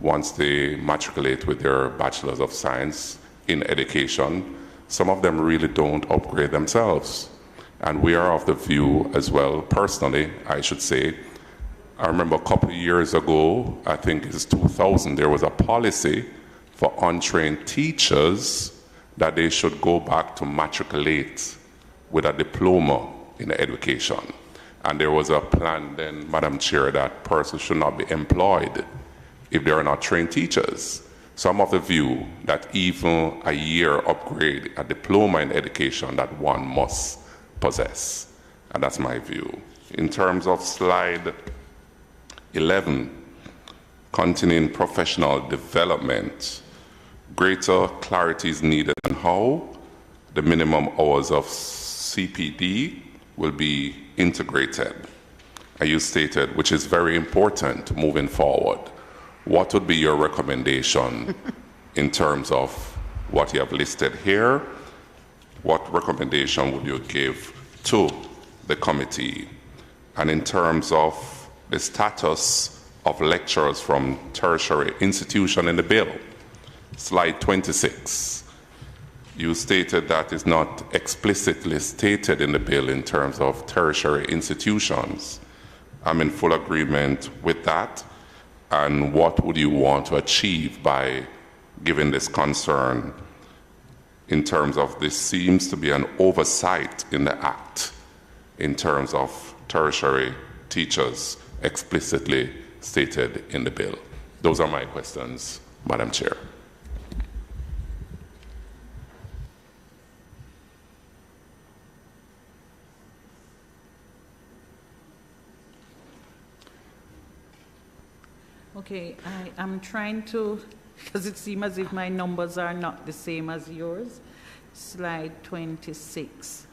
[SPEAKER 10] once they matriculate with their Bachelors of Science in education, some of them really don't upgrade themselves. And we are of the view as well, personally, I should say, I remember a couple of years ago, I think it's 2000, there was a policy for untrained teachers that they should go back to matriculate with a diploma in education. And there was a plan then, Madam Chair, that persons should not be employed if they are not trained teachers. So I'm of the view that even a year upgrade, a diploma in education that one must possess. And that's my view. In terms of slide 11, continuing professional development, greater clarity is needed on how the minimum hours of CPD will be integrated. As you stated, which is very important moving forward. What would be your recommendation in terms of what you have listed here? What recommendation would you give to the committee? And in terms of the status of lecturers from tertiary institution in the bill, slide 26. You stated that is not explicitly stated in the bill in terms of tertiary institutions. I'm in full agreement with that. And what would you want to achieve by giving this concern in terms of this seems to be an oversight in the Act in terms of tertiary teachers explicitly stated in the bill? Those are my questions, Madam Chair.
[SPEAKER 2] Okay, I am trying to, because it seems as if my numbers are not the same as yours. Slide 26.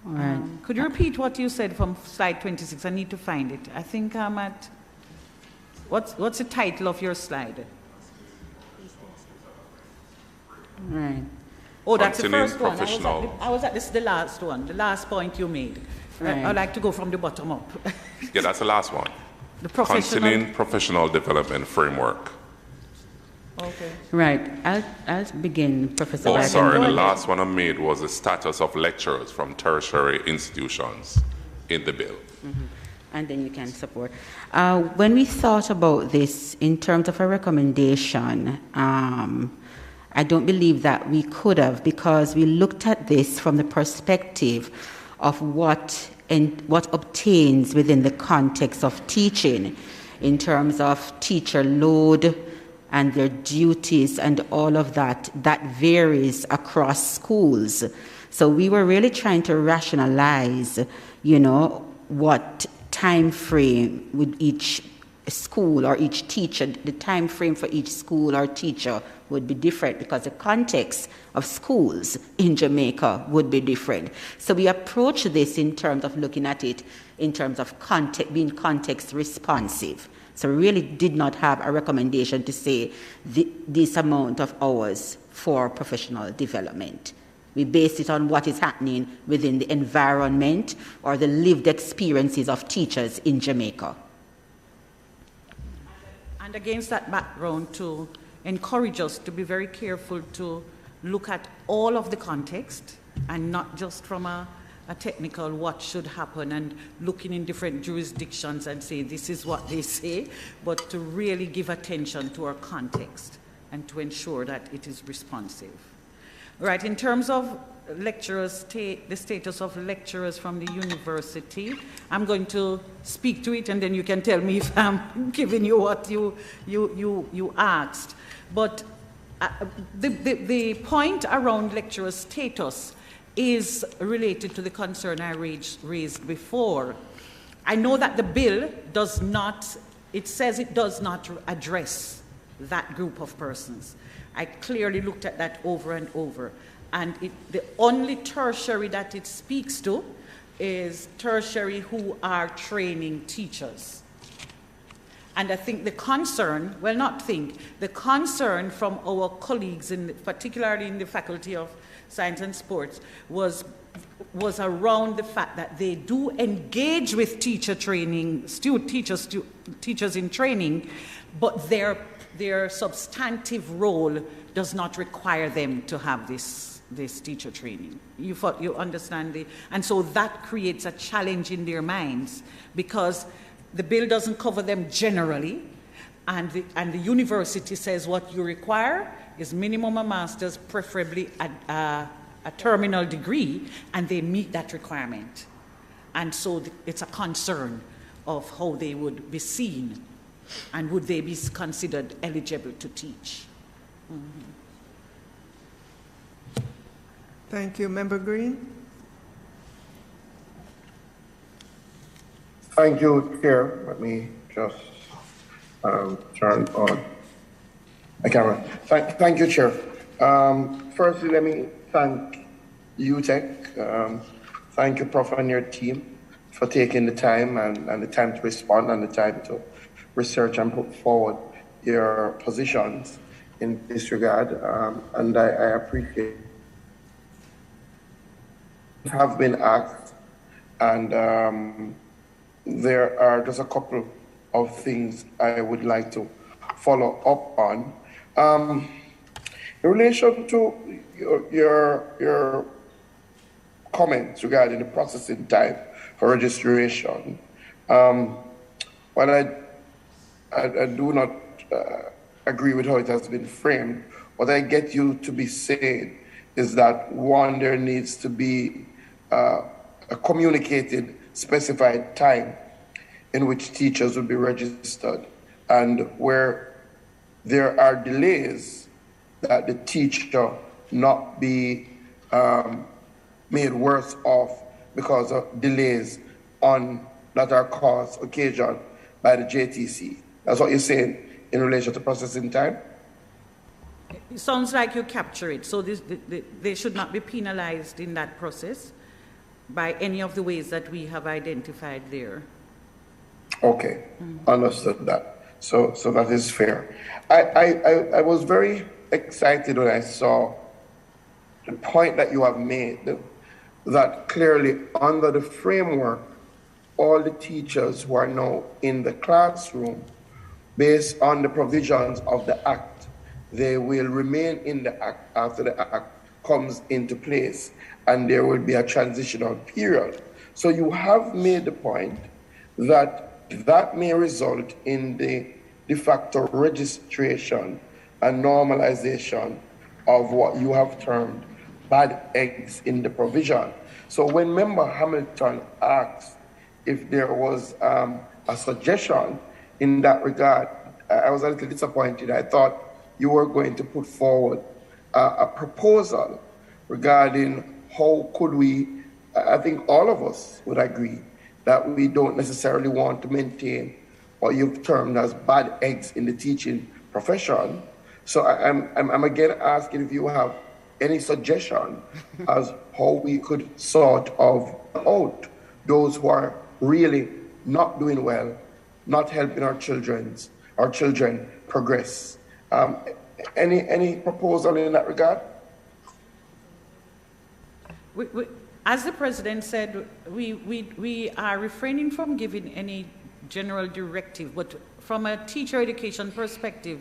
[SPEAKER 9] All right.
[SPEAKER 2] Could you repeat what you said from slide 26? I need to find it. I think I'm at, what's the title of your slide?
[SPEAKER 9] Right.
[SPEAKER 2] Oh, that's the first one. I was at this, the last one, the last point you made. Right. I'd like to go from the bottom up.
[SPEAKER 10] Yeah, that's the last one.
[SPEAKER 2] The continuing
[SPEAKER 10] professional development framework.
[SPEAKER 2] Okay.
[SPEAKER 9] Right. I'll begin, Professor.
[SPEAKER 10] Oh, sorry. The last one I made was the status of lecturers from tertiary institutions in the bill.
[SPEAKER 9] Mm-hmm. And then you can support. When we thought about this in terms of a recommendation, I don't believe that we could have, because we looked at this from the perspective of what obtains within the context of teaching in terms of teacher load and their duties and all of that varies across schools. So we were really trying to rationalize, what time frame would each school or each teacher, the time frame for each school or teacher would be different because the context of schools in Jamaica would be different. So we approach this in terms of looking at it in terms of being context responsive. So we really did not have a recommendation to say this amount of hours for professional development. We based it on what is happening within the environment or the lived experiences of teachers in Jamaica.
[SPEAKER 2] And against that background, to encourage us to be very careful to look at all of the context and not just from a technical what should happen and looking in different jurisdictions and say this is what they say, but to really give attention to our context and to ensure that it is responsive. Right, in terms of lecturers, the status of lecturers from the university, I'm going to speak to it and then you can tell me if I'm giving you what you asked. But the point around lecturer status is related to the concern I raised before. I know that the bill does not, it says it does not address that group of persons. I clearly looked at that over and over. And the only tertiary that it speaks to is tertiary who are training teachers. And I think the concern, well, not think, the concern from our colleagues, particularly in the Faculty of Science and Sports, was around the fact that they do engage with teacher training, teachers in training, but their substantive role does not require them to have this teacher training. You understand and so that creates a challenge in their minds because the bill doesn't cover them generally, and the university says what you require is minimum a master's, preferably a terminal degree, and they meet that requirement. And so it's a concern of how they would be seen and would they be considered eligible to teach. Mm-hmm.
[SPEAKER 3] Thank you. Member Green?
[SPEAKER 11] Thank you, Chair. Let me just turn on my camera. Thank you, Chair. Firstly, let me thank UTEC. Thank you, Prof, and your team for taking the time and the time to respond and the time to research and put forward your positions in this regard. And I appreciate it. Have been asked, and there are just a couple of things I would like to follow up on. In relation to your comments regarding the processing time for registration, while I do not agree with how it has been framed, what I get you to be saying is that, one, there needs to be a communicated, specified time in which teachers will be registered, and where there are delays, that the teacher not be made worse off because of delays that are caused, occasioned by the JTC. That's what you're saying in relation to processing time?
[SPEAKER 2] It sounds like you capture it. So they should not be penalized in that process by any of the ways that we have identified there.
[SPEAKER 11] Okay, understood that. So that is fair. I was very excited when I saw the point that you have made, that clearly under the framework, all the teachers who are now in the classroom, based on the provisions of the Act, they will remain in the Act after the Act comes into place, and there will be a transitional period. So you have made the point that may result in the de facto registration and normalization of what you have termed bad eggs in the provision. So when Member Hamilton asked if there was a suggestion in that regard, I was a little disappointed. I thought you were going to put forward a proposal regarding how could we, I think all of us would agree that we don't necessarily want to maintain what you've termed as bad eggs in the teaching profession. So I'm again asking if you have any suggestion as how we could sort of out those who are really not doing well, not helping our children progress. Any proposal in that regard?
[SPEAKER 2] As the President said, we are refraining from giving any general directive, but from a teacher education perspective,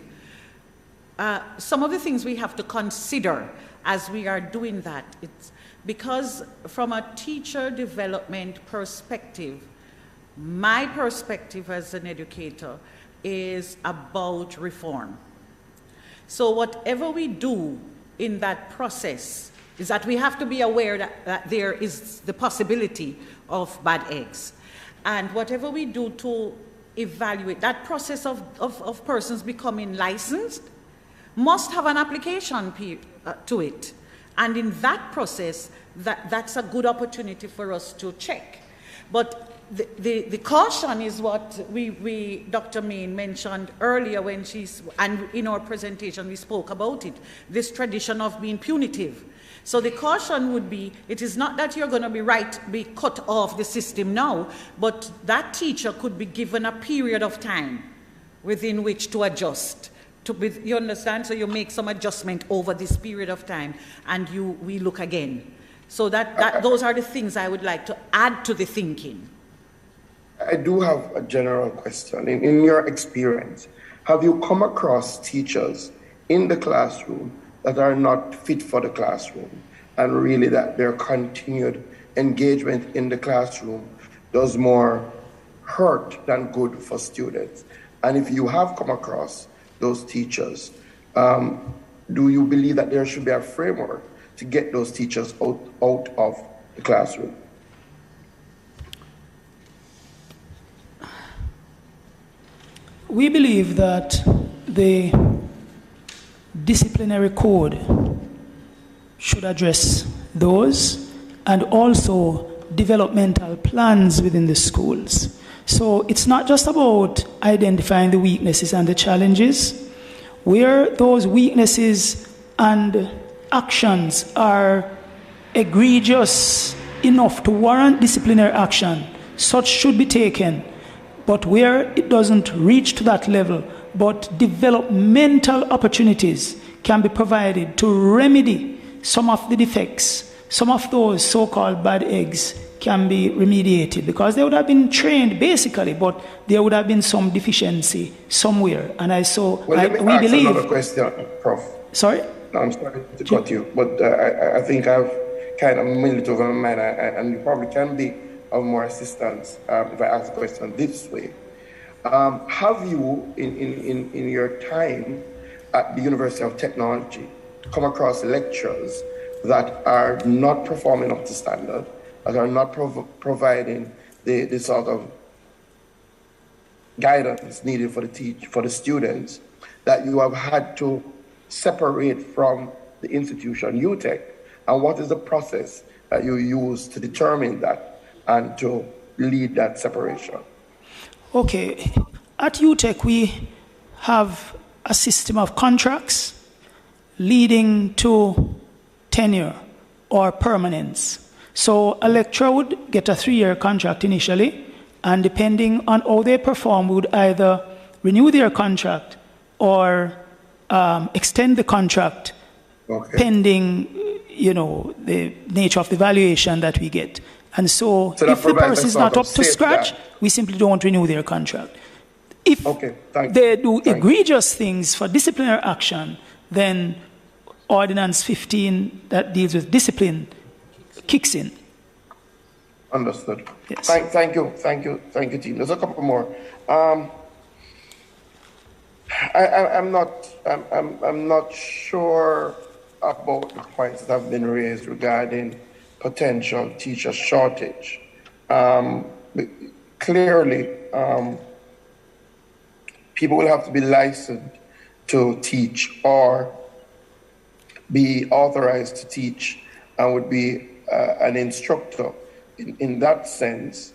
[SPEAKER 2] some of the things we have to consider as we are doing that, it's because from a teacher development perspective, my perspective as an educator is about reform. So whatever we do in that process is that we have to be aware that there is the possibility of bad eggs. And whatever we do to evaluate that process of persons becoming licensed must have an application to it. And in that process, that's a good opportunity for us to check. But the caution is what Dr. Main mentioned earlier and in our presentation we spoke about it, this tradition of being punitive. So the caution would be, it is not that you're going to be cut off the system now, but that teacher could be given a period of time within which to adjust. You understand? So you make some adjustment over this period of time, and we look again. So those are the things I would like to add to the thinking.
[SPEAKER 11] I do have a general question. In your experience, have you come across teachers in the classroom that are not fit for the classroom, and really that their continued engagement in the classroom does more hurt than good for students? And if you have come across those teachers, do you believe that there should be a framework to get those teachers out of the classroom?
[SPEAKER 1] We believe that the disciplinary code should address those, and also developmental plans within the schools. So it's not just about identifying the weaknesses and the challenges. Where those weaknesses and actions are egregious enough to warrant disciplinary action, such should be taken. But where it doesn't reach to that level, but developmental opportunities can be provided to remedy some of the defects, some of those so-called bad eggs can be remediated, because they would have been trained basically, but there would have been some deficiency somewhere. And we believe.
[SPEAKER 11] Another question, Prof.
[SPEAKER 1] Sorry?
[SPEAKER 11] No, I'm sorry to cut you, but I think I've kind of mulled it over my mind, and you probably can be of more assistance if I ask the question this way. Have you, in your time at the University of Technology, come across lecturers that are not performing up to standard, that are not providing the sort of guidance needed for the students, that you have had to separate from the institution, UTech? And what is the process that you use to determine that and to lead that separation?
[SPEAKER 1] Okay. At UTech, we have a system of contracts leading to tenure or permanence. So a lecturer would get a 3-year contract initially, and depending on how they perform, we would either renew their contract or extend the contract, pending, the nature of the valuation that we get. And so if the person is not up to scratch, we simply don't renew their contract. If they do egregious things for disciplinary action, then Ordinance 15 that deals with discipline kicks in.
[SPEAKER 11] Understood.
[SPEAKER 1] Yes.
[SPEAKER 11] Thank you, team. There's a couple more. I'm not sure about the points that have been raised regarding potential teacher shortage. Clearly, people will have to be licensed to teach or be authorized to teach and would be an instructor in that sense.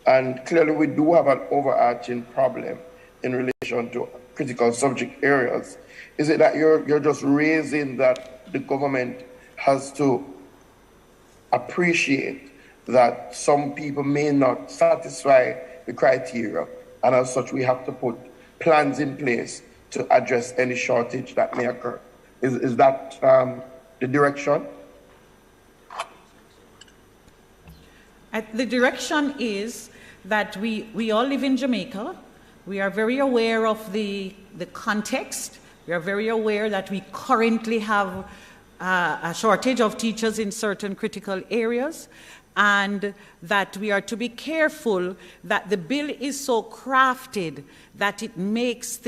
[SPEAKER 11] And clearly we do have an overarching problem in relation to critical subject areas. Is it that you're just raising that the government has to appreciate that some people may not satisfy the criteria, and as such we have to put plans in place to address any shortage that may occur? Is that the direction?
[SPEAKER 2] The direction is that we all live in Jamaica. We are very aware of the context. We are very aware that we currently have a shortage of teachers in certain critical areas, and that we are to be careful that the bill is so crafted that it makes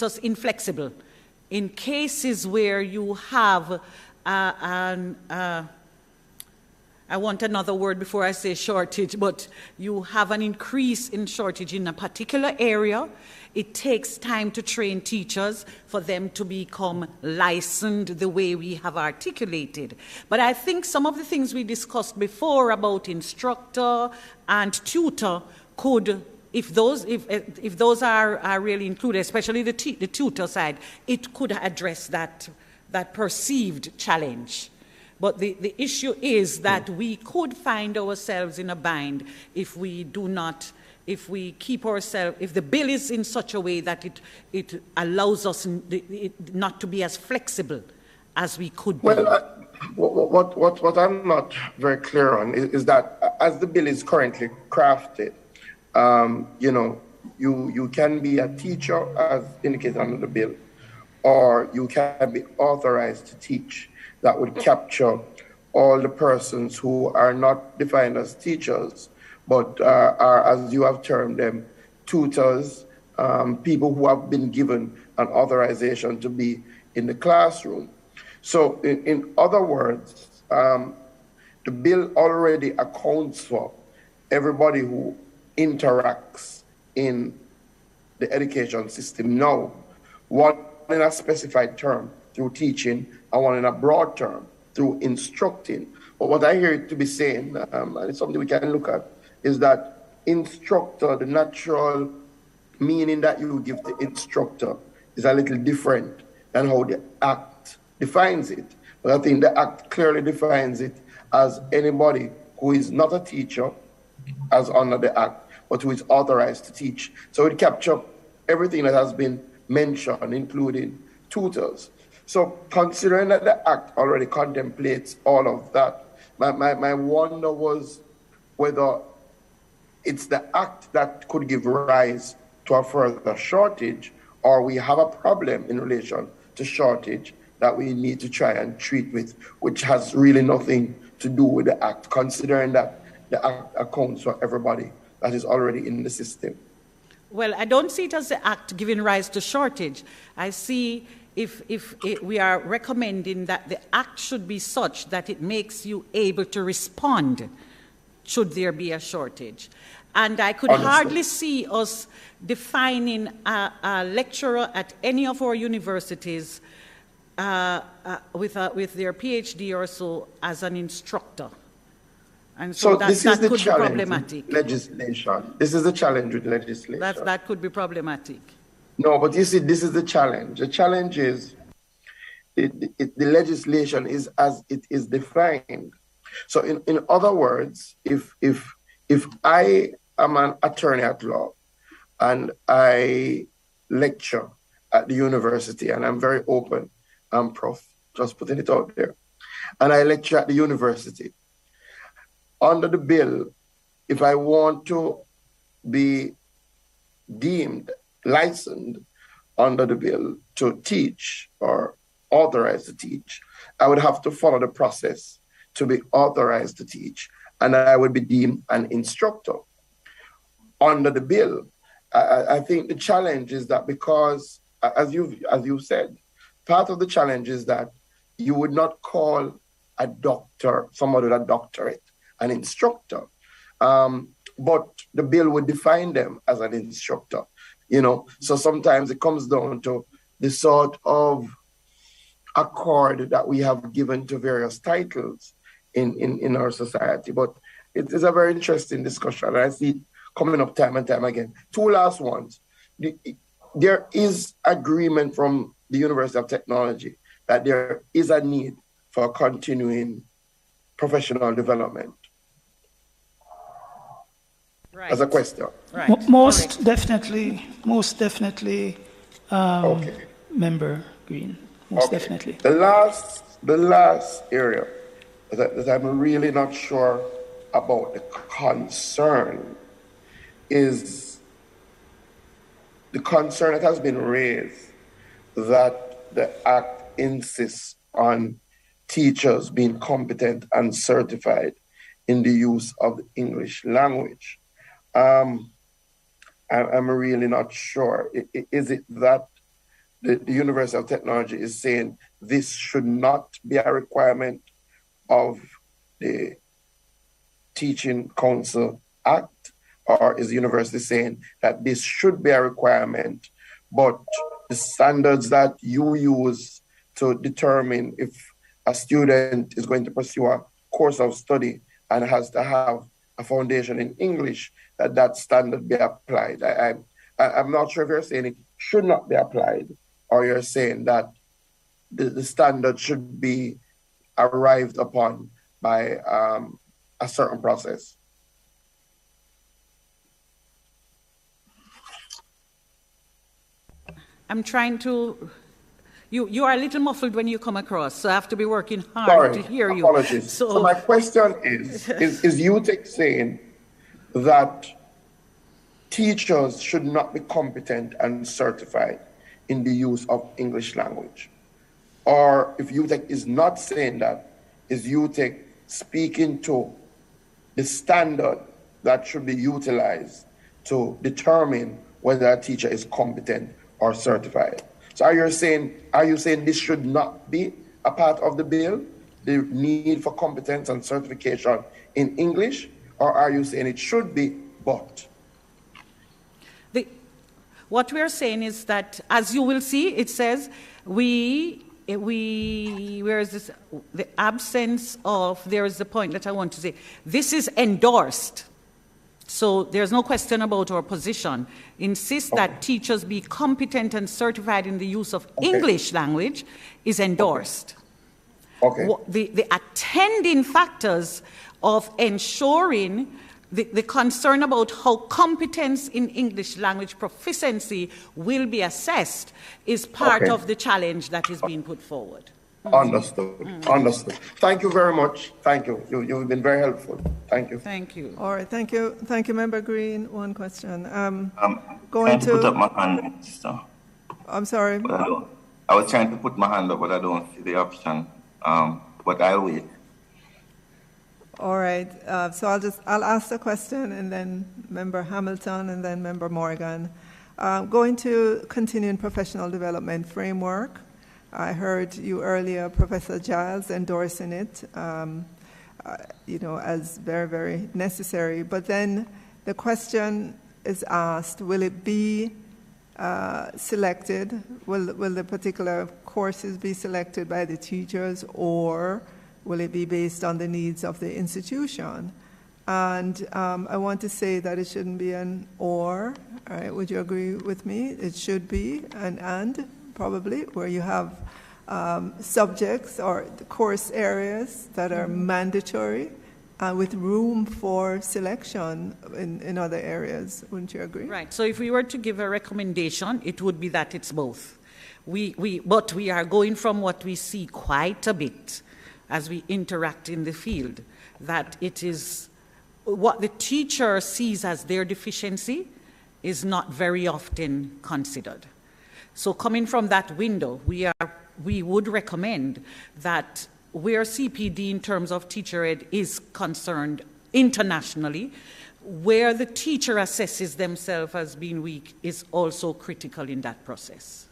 [SPEAKER 2] us inflexible. In cases where you have I want another word before I say shortage, but you have an increase in shortage in a particular area, it takes time to train teachers for them to become licensed the way we have articulated. But I think some of the things we discussed before about instructor and tutor could, if those are really included, especially the tutor side, it could address that perceived challenge. But the issue is that we could find ourselves in a bind if we keep ourselves, if the bill is in such a way that it allows us not to be as flexible as we could be.
[SPEAKER 11] Well, what I'm not very clear on is that as the bill is currently crafted, you can be a teacher as indicated under the bill, or you can be authorized to teach. That would capture all the persons who are not defined as teachers, but are, as you have termed them, tutors, people who have been given an authorization to be in the classroom. So in other words, the bill already accounts for everybody who interacts in the education system now, one in a specified term through teaching, and one in a broad term through instructing. But what I hear it to be saying, and it's something we can look at, is that instructor, the natural meaning that you give to instructor is a little different than how the Act defines it. But I think the Act clearly defines it as anybody who is not a teacher, as under the Act, but who is authorized to teach. So it captures everything that has been mentioned, including tutors. So considering that the Act already contemplates all of that, my wonder was whether it's the Act that could give rise to a further shortage, or we have a problem in relation to shortage that we need to try and treat with, which has really nothing to do with the Act, considering that the Act accounts for everybody that is already in the system.
[SPEAKER 2] Well, I don't see it as the Act giving rise to shortage. I see if we are recommending that the Act should be such that it makes you able to respond should there be a shortage. And I could hardly see us defining a lecturer at any of our universities with their PhD or so as an instructor. And so that could be problematic.
[SPEAKER 11] Legislation. This is the challenge with legislation.
[SPEAKER 2] That could be problematic.
[SPEAKER 11] No, but you see, this is the challenge. The challenge is the legislation is as it is defined. So in other words, if I am an attorney at law and I lecture at the university, and I'm very open, I'm prof, just putting it out there, and I lecture at the university, under the bill, if I want to be deemed licensed under the bill to teach or authorized to teach, I would have to follow the process to be authorized to teach, and I would be deemed an instructor. Under the bill, I think the challenge is that because, as you said, part of the challenge is that you would not call a doctor, somebody with a doctorate, an instructor, but the bill would define them as an instructor. So sometimes it comes down to the sort of accord that we have given to various titles in our society. But it is a very interesting discussion. And I see coming up time and time again. Two last ones. There is agreement from the University of Technology that there is a need for continuing professional development.
[SPEAKER 2] Right.
[SPEAKER 11] As a question.
[SPEAKER 2] Right.
[SPEAKER 1] Most definitely,
[SPEAKER 11] Okay.
[SPEAKER 1] Member Green, most
[SPEAKER 11] Okay.
[SPEAKER 1] definitely.
[SPEAKER 11] The last area that I'm really not sure about the concern is the concern that has been raised that the Act insists on teachers being competent and certified in the use of the English language. I'm really not sure. Is it that the University of Technology is saying this should not be a requirement of the Teaching Council Act, or is the university saying that this should be a requirement, but the standards that you use to determine if a student is going to pursue a course of study and has to have a foundation in English, that standard be applied? I'm not sure if you're saying it should not be applied, or you're saying that the standard should be arrived upon by a certain process.
[SPEAKER 2] I'm trying to. You are a little muffled when you come across, so I have to be working hard to hear you.
[SPEAKER 11] Apologies. So my question is UTEC saying that teachers should not be competent and certified in the use of English language? Or if UTEC is not saying that, is UTEC speaking to the standard that should be utilized to determine whether a teacher is competent or certified? So are you saying this should not be a part of the bill, the need for competence and certification in English, or are you saying it should be, but?
[SPEAKER 2] What we are saying is that, as you will see, it says where is this? The absence of, there is the point that I want to say. This is endorsed. So there's no question about our position. Insist that teachers be competent and certified in the use of English language is endorsed. The attending factors of ensuring the concern about how competence in English language proficiency will be assessed is part of the challenge that is being put forward.
[SPEAKER 11] Understood. Understood. Thank you very much. Thank you. You've been very helpful. Thank you.
[SPEAKER 2] Thank you.
[SPEAKER 3] All right. Thank you. Thank you, Member Green. One question.
[SPEAKER 12] Going to put up my hand, sister.
[SPEAKER 3] I'm sorry.
[SPEAKER 12] But I was trying to put my hand up, but I don't see the option. But I'll wait.
[SPEAKER 3] All right. So I'll ask the question, and then Member Hamilton, and then Member Morgan. Going to continuing professional development framework. I heard you earlier, Professor Giles, endorsing it, as very, very necessary. But then the question is asked: will it be selected? Will the particular courses be selected by the teachers, or will it be based on the needs of the institution? And I want to say that it shouldn't be an or. All right, would you agree with me? It should be an and, probably, where you have subjects or course areas that are mandatory with room for selection in other areas. Wouldn't you agree?
[SPEAKER 2] Right. So if we were to give a recommendation, it would be that it's both. But we are going from what we see quite a bit as we interact in the field, that it is what the teacher sees as their deficiency is not very often considered. So coming from that window, we would recommend that where CPD in terms of teacher ed is concerned internationally, where the teacher assesses themselves as being weak is also critical in that process.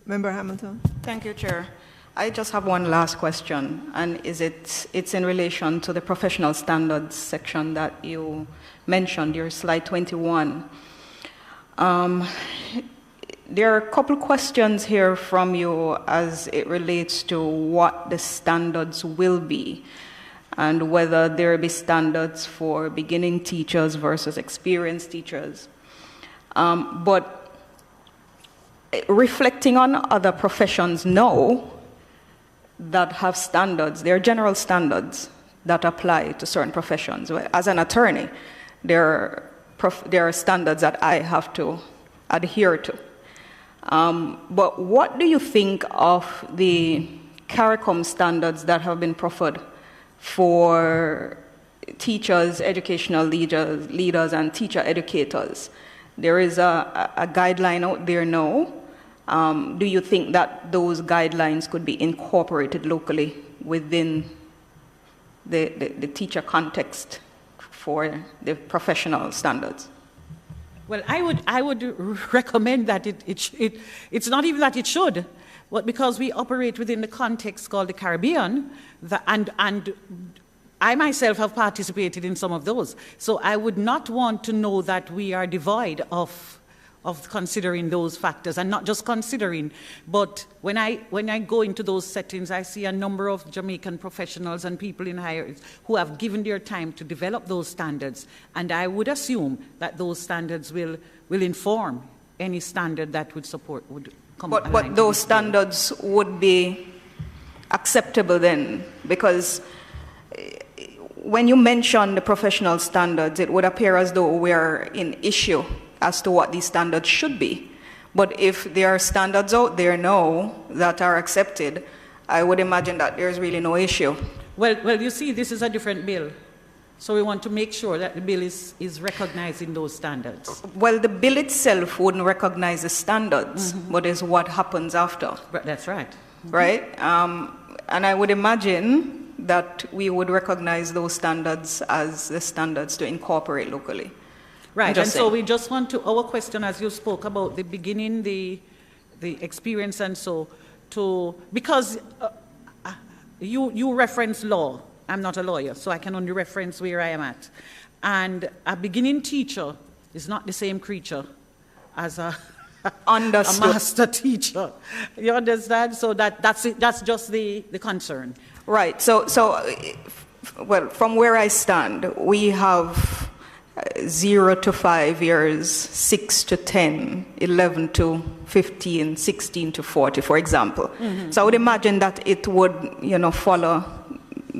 [SPEAKER 3] Member Hamilton.
[SPEAKER 6] Thank you, Chair. I just have one last question, and it's in relation to the professional standards section that you mentioned, your slide 21. There are a couple questions here from you as it relates to what the standards will be. and whether there be standards for beginning teachers versus experienced teachers. But reflecting on other professions now that have standards, there are general standards that apply to certain professions. As an attorney, there are standards that I have to adhere to. But what do you think of the CARICOM standards that have been proffered for teachers, educational leaders, and teacher educators? There is a guideline out there now. Do you think that those guidelines could be incorporated locally within the teacher context for the professional standards?
[SPEAKER 2] Well, I would recommend that it's not even that it should, but because we operate within the context called the Caribbean, and I myself have participated in some of those. So I would not want to know that we are devoid of considering those factors, and not just considering, but when I go into those settings, I see a number of Jamaican professionals and people in higher who have given their time to develop those standards, and I would assume that those standards will inform any standard that would come.
[SPEAKER 6] But those standards would be acceptable then, because when you mention the professional standards, it would appear as though we're in issue as to what these standards should be. But if there are standards out there now that are accepted, I would imagine that there's really no issue.
[SPEAKER 2] Well, you see, this is a different bill. So we want to make sure that the bill is recognizing those standards.
[SPEAKER 6] Well, the bill itself wouldn't recognize the standards, but is what happens after.
[SPEAKER 2] That's right.
[SPEAKER 6] Right? And I would imagine that we would recognize those standards as the standards to incorporate locally.
[SPEAKER 2] Right, and so we just want to, our question as you spoke about the beginning, the experience, and so because you reference law. I'm not a lawyer, so I can only reference where I am at. And a beginning teacher is not the same creature as a master teacher. You understand? So that's it. That's just the concern.
[SPEAKER 6] Right. So, well, from where I stand, we have 0 to 5 years, 6 to 10, 11 to 15, 16 to 40, for example. So I would imagine that it would, follow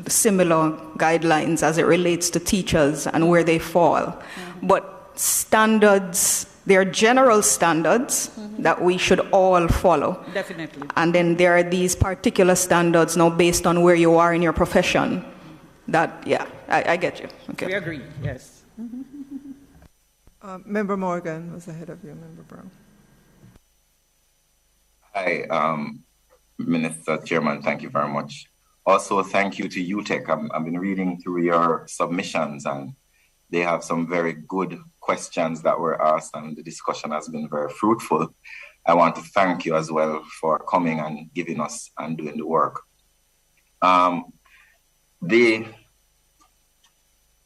[SPEAKER 6] similar guidelines as it relates to teachers and where they fall. But standards, there are general standards that we should all follow.
[SPEAKER 2] Definitely.
[SPEAKER 6] And then there are these particular standards now based on where you are in your profession. I get you. Okay.
[SPEAKER 2] We agree, yes.
[SPEAKER 3] Member Morgan was ahead of you, Member Brown.
[SPEAKER 12] Hi, Minister Chairman, thank you very much. Also, thank you to UTEC. I've been reading through your submissions, and they have some very good questions that were asked, and the discussion has been very fruitful. I want to thank you as well for coming and giving us and doing the work. The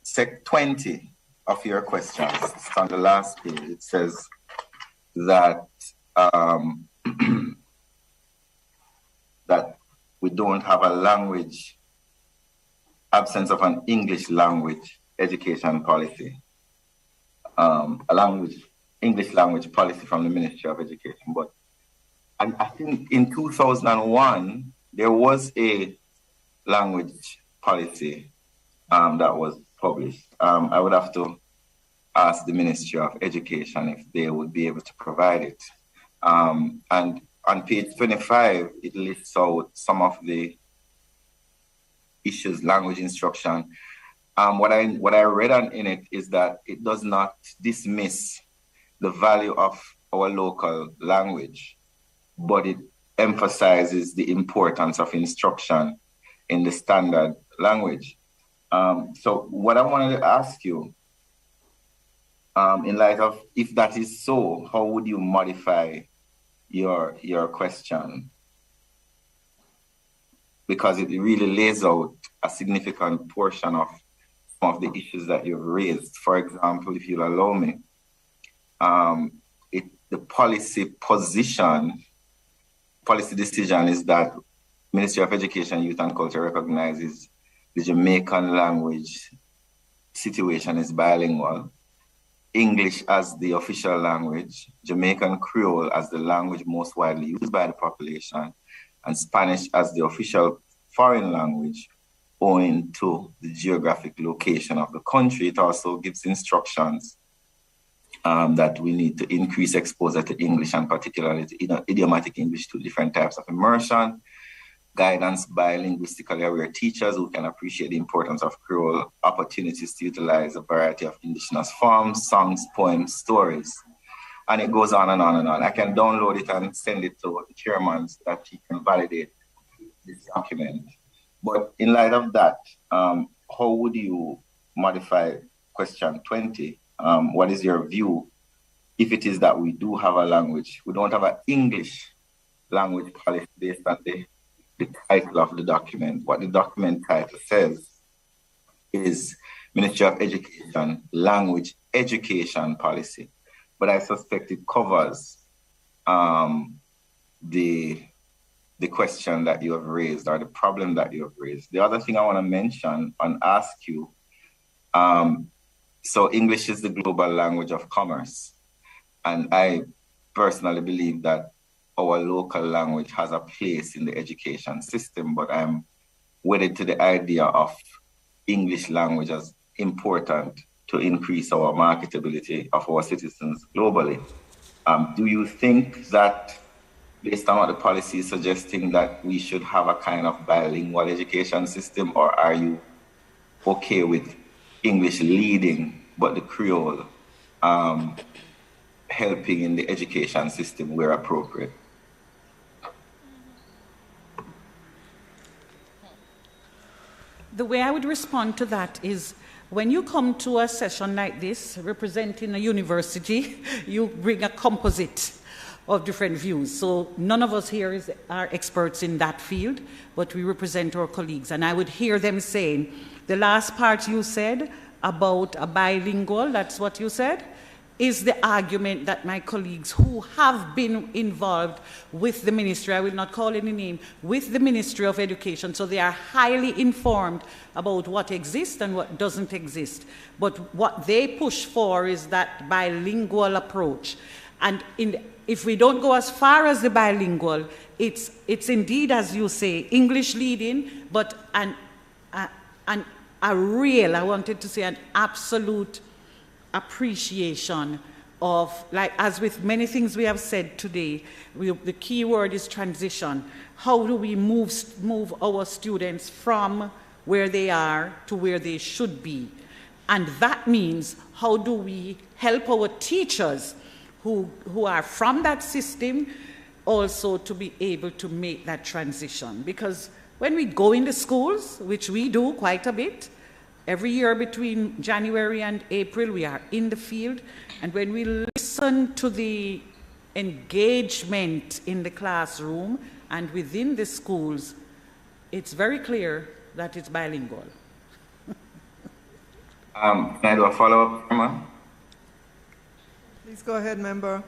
[SPEAKER 12] Sec 20 of your questions, it's on the last page, it says that that we don't have a language, absence of an English language education policy, English language policy from the Ministry of Education. But I think in 2001, there was a language policy that was published. I would have to ask the Ministry of Education if they would be able to provide it. And on page 25, it lists out some of the issues, language instruction. What I read in it is that it does not dismiss the value of our local language, but it emphasizes the importance of instruction in the standard language. So what I wanted to ask you, in light of, if that is so, how would you modify your question? Because it really lays out a significant portion of some of the issues that you've raised. For example, if you'll allow me, the policy decision is that Ministry of Education, Youth and Culture recognizes the Jamaican language situation is bilingual, English as the official language, Jamaican Creole as the language most widely used by the population, and Spanish as the official foreign language, owing to the geographic location of the country. It also gives instructions that we need to increase exposure to English, and particularly to idiomatic English, to different types of immersion, guidance by linguistically aware teachers who can appreciate the importance of Creole, opportunities to utilize a variety of indigenous forms, songs, poems, stories, and it goes on and on and on. I can download it and send it to the chairman so that he can validate this document. But in light of that, how would you modify question 20? What is your view if it is that we do have a language? We don't have an English language policy based on the title of the document. What the document title says is Ministry of Education Language Education Policy. But I suspect it covers the question that you have raised, or the problem that you have raised. The other thing I want to mention and ask you, so English is the global language of commerce. And I personally believe that our local language has a place in the education system, but I'm wedded to the idea of English language as important to increase our marketability of our citizens globally. Do you think that, based on what the policy is suggesting, that we should have a kind of bilingual education system, or are you okay with English leading, but the Creole helping in the education system where appropriate?
[SPEAKER 2] The way I would respond to that is, when you come to a session like this, representing a university, you bring a composite of different views. So none of us here are experts in that field, but we represent our colleagues. And I would hear them saying, the last part you said about a bilingual, that's what you said, is the argument that my colleagues who have been involved with the ministry, I will not call any name, with the Ministry of Education, so they are highly informed about what exists and what doesn't exist. But what they push for is that bilingual approach. And if we don't go as far as the bilingual, it's indeed, as you say, English leading, but a real, I wanted to say, an absolute appreciation of, like, as with many things we have said today, the key word is transition. How do we move our students from where they are to where they should be? And that means, how do we help our teachers who are from that system also to be able to make that transition? Because when we go into schools, which we do quite a bit, every year between January and April, we are in the field. And when we listen to the engagement in the classroom and within the schools, it's very clear that it's bilingual.
[SPEAKER 12] Can I do a follow-up, Emma?
[SPEAKER 3] Please go ahead, member.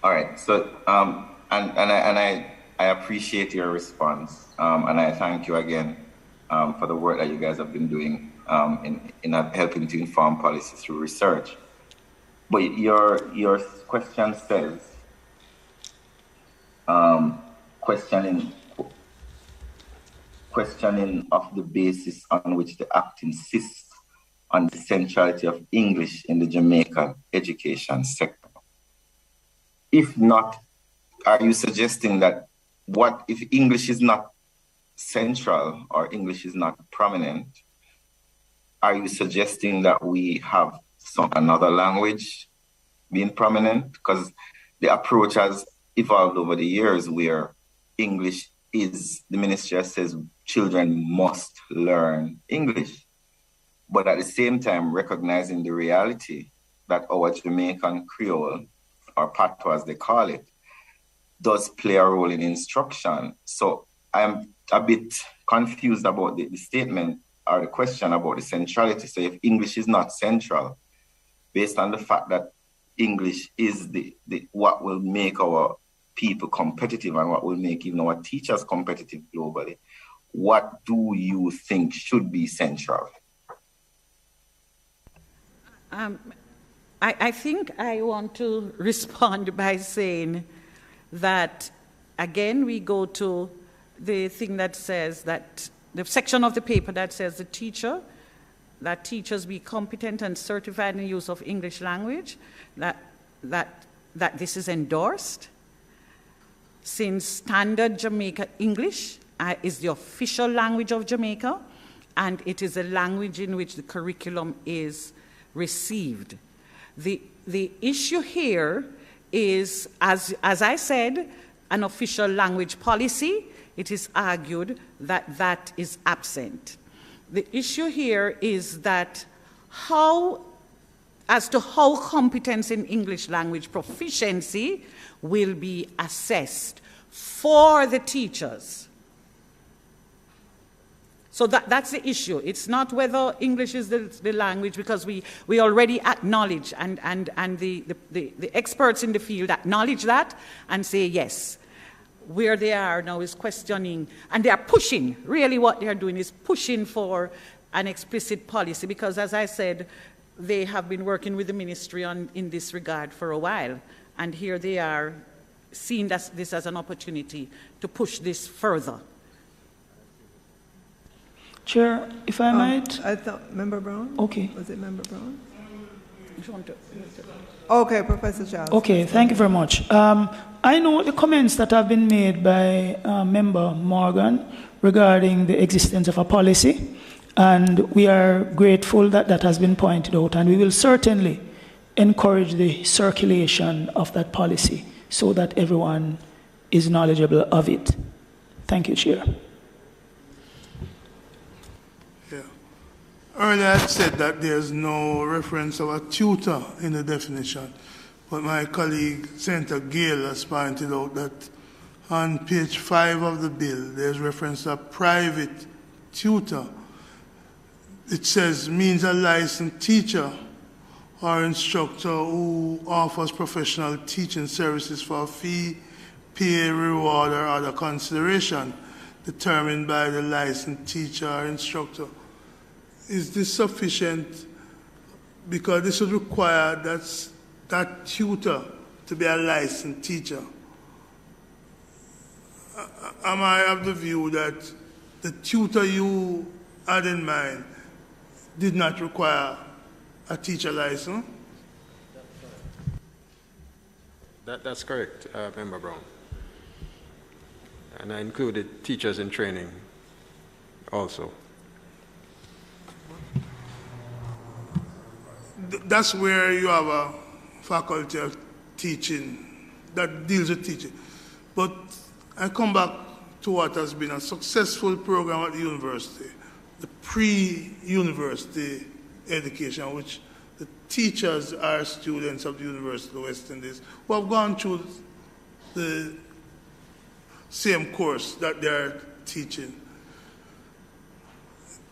[SPEAKER 12] All right. So, I appreciate your response, and I thank you again for the work that you guys have been doing in helping to inform policy through research. But your question says, questioning of the basis on which the Act insists on the centrality of English in the Jamaican education sector. If not, are you suggesting that what if English is not central or English is not prominent? Are you suggesting that we have another language being prominent? Because the approach has evolved over the years where English is, the ministry says children must learn English. But at the same time, recognizing the reality that our Jamaican Creole, or Patois as they call it, does play a role in instruction. So I'm a bit confused about the statement or the question about the centrality. So if English is not central, based on the fact that English is the what will make our people competitive and what will make even our teachers competitive globally, what do you think should be central?
[SPEAKER 2] I think I want to respond by saying that, again, we go to the thing that says that, the section of the paper that says that teachers be competent and certified in the use of English language, that this is endorsed, since standard Jamaica English is the official language of Jamaica, and it is a language in which the curriculum is received. The issue here is, as I said, an official language policy. It is argued that that is absent. The issue here is that as to how competence in English language proficiency will be assessed for the teachers. So that's the issue. It's not whether English is the language, because we already acknowledge, and the experts in the field acknowledge that and say yes. Where they are now is questioning, and they are pushing, really what they are doing is pushing for an explicit policy, because as I said, they have been working with the ministry in this regard for a while, and here they are seeing this as an opportunity to push this further.
[SPEAKER 1] Chair, if I might.
[SPEAKER 3] I thought, Member Brown?
[SPEAKER 1] Okay.
[SPEAKER 3] Was it Member Brown? Okay, Professor Charles.
[SPEAKER 1] Okay, thank you very much. I know the comments that have been made by Member Morgan regarding the existence of a policy, and we are grateful that that has been pointed out, and we will certainly encourage the circulation of that policy so that everyone is knowledgeable of it. Thank you, Chair.
[SPEAKER 7] Earlier I said that there's no reference of a tutor in the definition, but my colleague, Senator Gale, has pointed out that on page 5 of the bill, there's reference to a private tutor. It says, means a licensed teacher or instructor who offers professional teaching services for a fee, pay, reward, or other consideration determined by the licensed teacher or instructor. Is this sufficient? Because this would require that tutor to be a licensed teacher. Am I of the view that the tutor you had in mind did not require a teacher license?
[SPEAKER 8] That's correct, Member Brown. And I included teachers in training also.
[SPEAKER 7] That's where you have a faculty of teaching that deals with teaching. But I come back to what has been a successful program at the university, the pre-university education, which the teachers are students of the University of West Indies who have gone through the same course that they are teaching.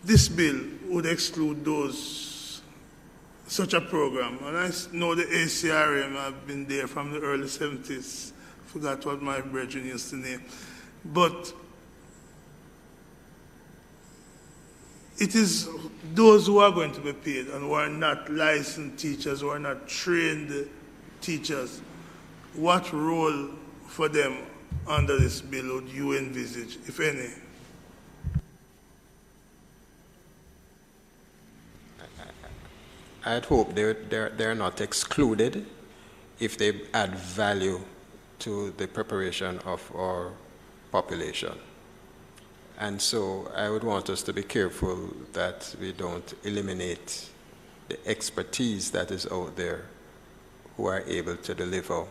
[SPEAKER 7] This bill would exclude such a program. And I know the ACRM have been there from the early 70s. Forgot what my brethren used to name. But it is those who are going to be paid and who are not licensed teachers, who are not trained teachers. What role for them under this bill would you envisage, if any?
[SPEAKER 8] I'd hope they're not excluded if they add value to the preparation of our population. And so I would want us to be careful that we don't eliminate the expertise that is out there who are able to deliver,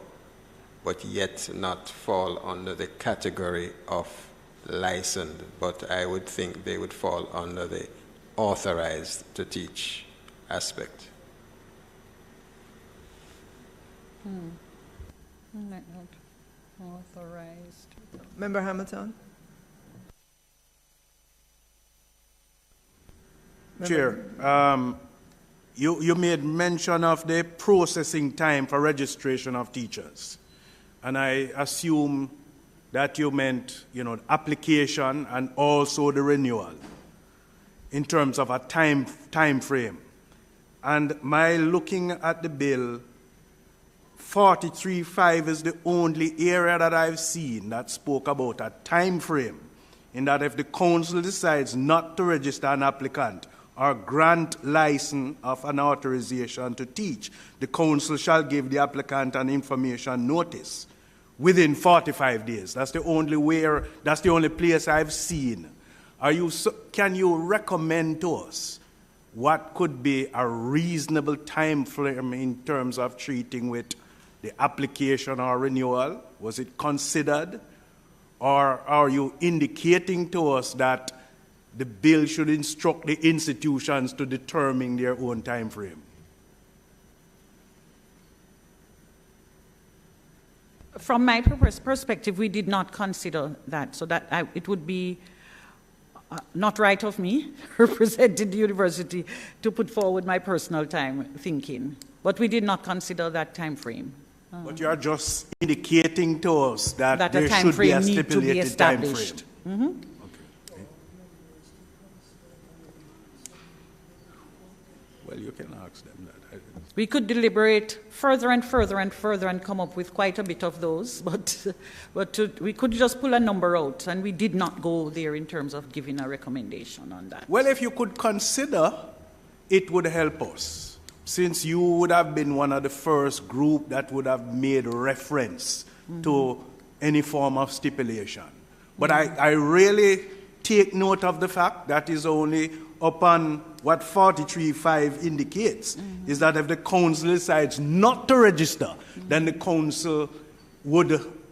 [SPEAKER 8] but yet not fall under the category of licensed, but I would think they would fall under the authorized to teach aspect.
[SPEAKER 2] Authorized.
[SPEAKER 3] Member Hamilton.
[SPEAKER 4] Chair, you made mention of the processing time for registration of teachers, and I assume that you meant, the application and also the renewal in terms of a time frame. And my looking at the bill, 43.5 is the only area that I've seen that spoke about a time frame, in that if the council decides not to register an applicant or grant license of an authorization to teach, the council shall give the applicant an information notice within 45 days. That's the only place I've seen. Can you recommend to us what could be a reasonable time frame in terms of treating with the application or renewal? Was it considered? Or are you indicating to us that the bill should instruct the institutions to determine their own time frame?
[SPEAKER 2] From my perspective, we did not consider that, so that it would be not right of me, representing the university, to put forward my personal time thinking. But we did not consider that time frame.
[SPEAKER 4] But you are just indicating to us that there should be a stipulated time frame.
[SPEAKER 2] Mm-hmm.
[SPEAKER 4] Okay. Well, you can ask them that.
[SPEAKER 2] We could deliberate further and further and further and come up with quite a bit of those, but we could just pull a number out, and we did not go there in terms of giving a recommendation on that.
[SPEAKER 4] Well, if you could consider, it would help us, since you would have been one of the first group that would have made reference to any form of stipulation. But I really take note of the fact that is only upon what 43.5 indicates, is that if the council decides not to register, then the council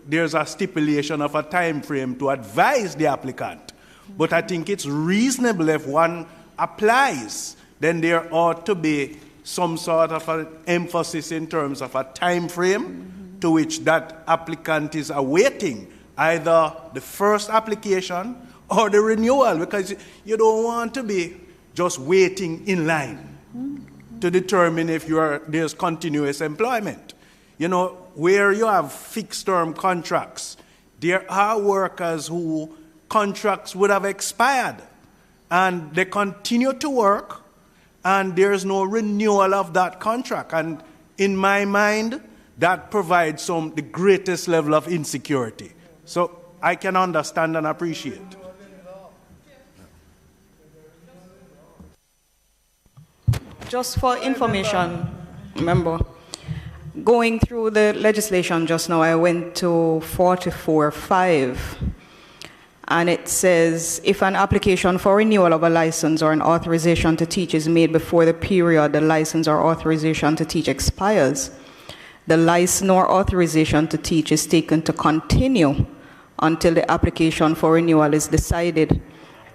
[SPEAKER 4] there's a stipulation of a time frame to advise the applicant. But I think it's reasonable if one applies, then there ought to be some sort of an emphasis in terms of a time frame to which that applicant is awaiting either the first application or the renewal, because you don't want to be just waiting in line to determine if there's continuous employment. Where you have fixed-term contracts, there are workers who contracts would have expired, and they continue to work, and there's no renewal of that contract. And in my mind, that provides the greatest level of insecurity. So I can understand and appreciate.
[SPEAKER 6] Just for information, remember, going through the legislation just now, I went to 44.5, and it says, if an application for renewal of a license or an authorization to teach is made before the period the license or authorization to teach expires, the license or authorization to teach is taken to continue until the application for renewal is decided.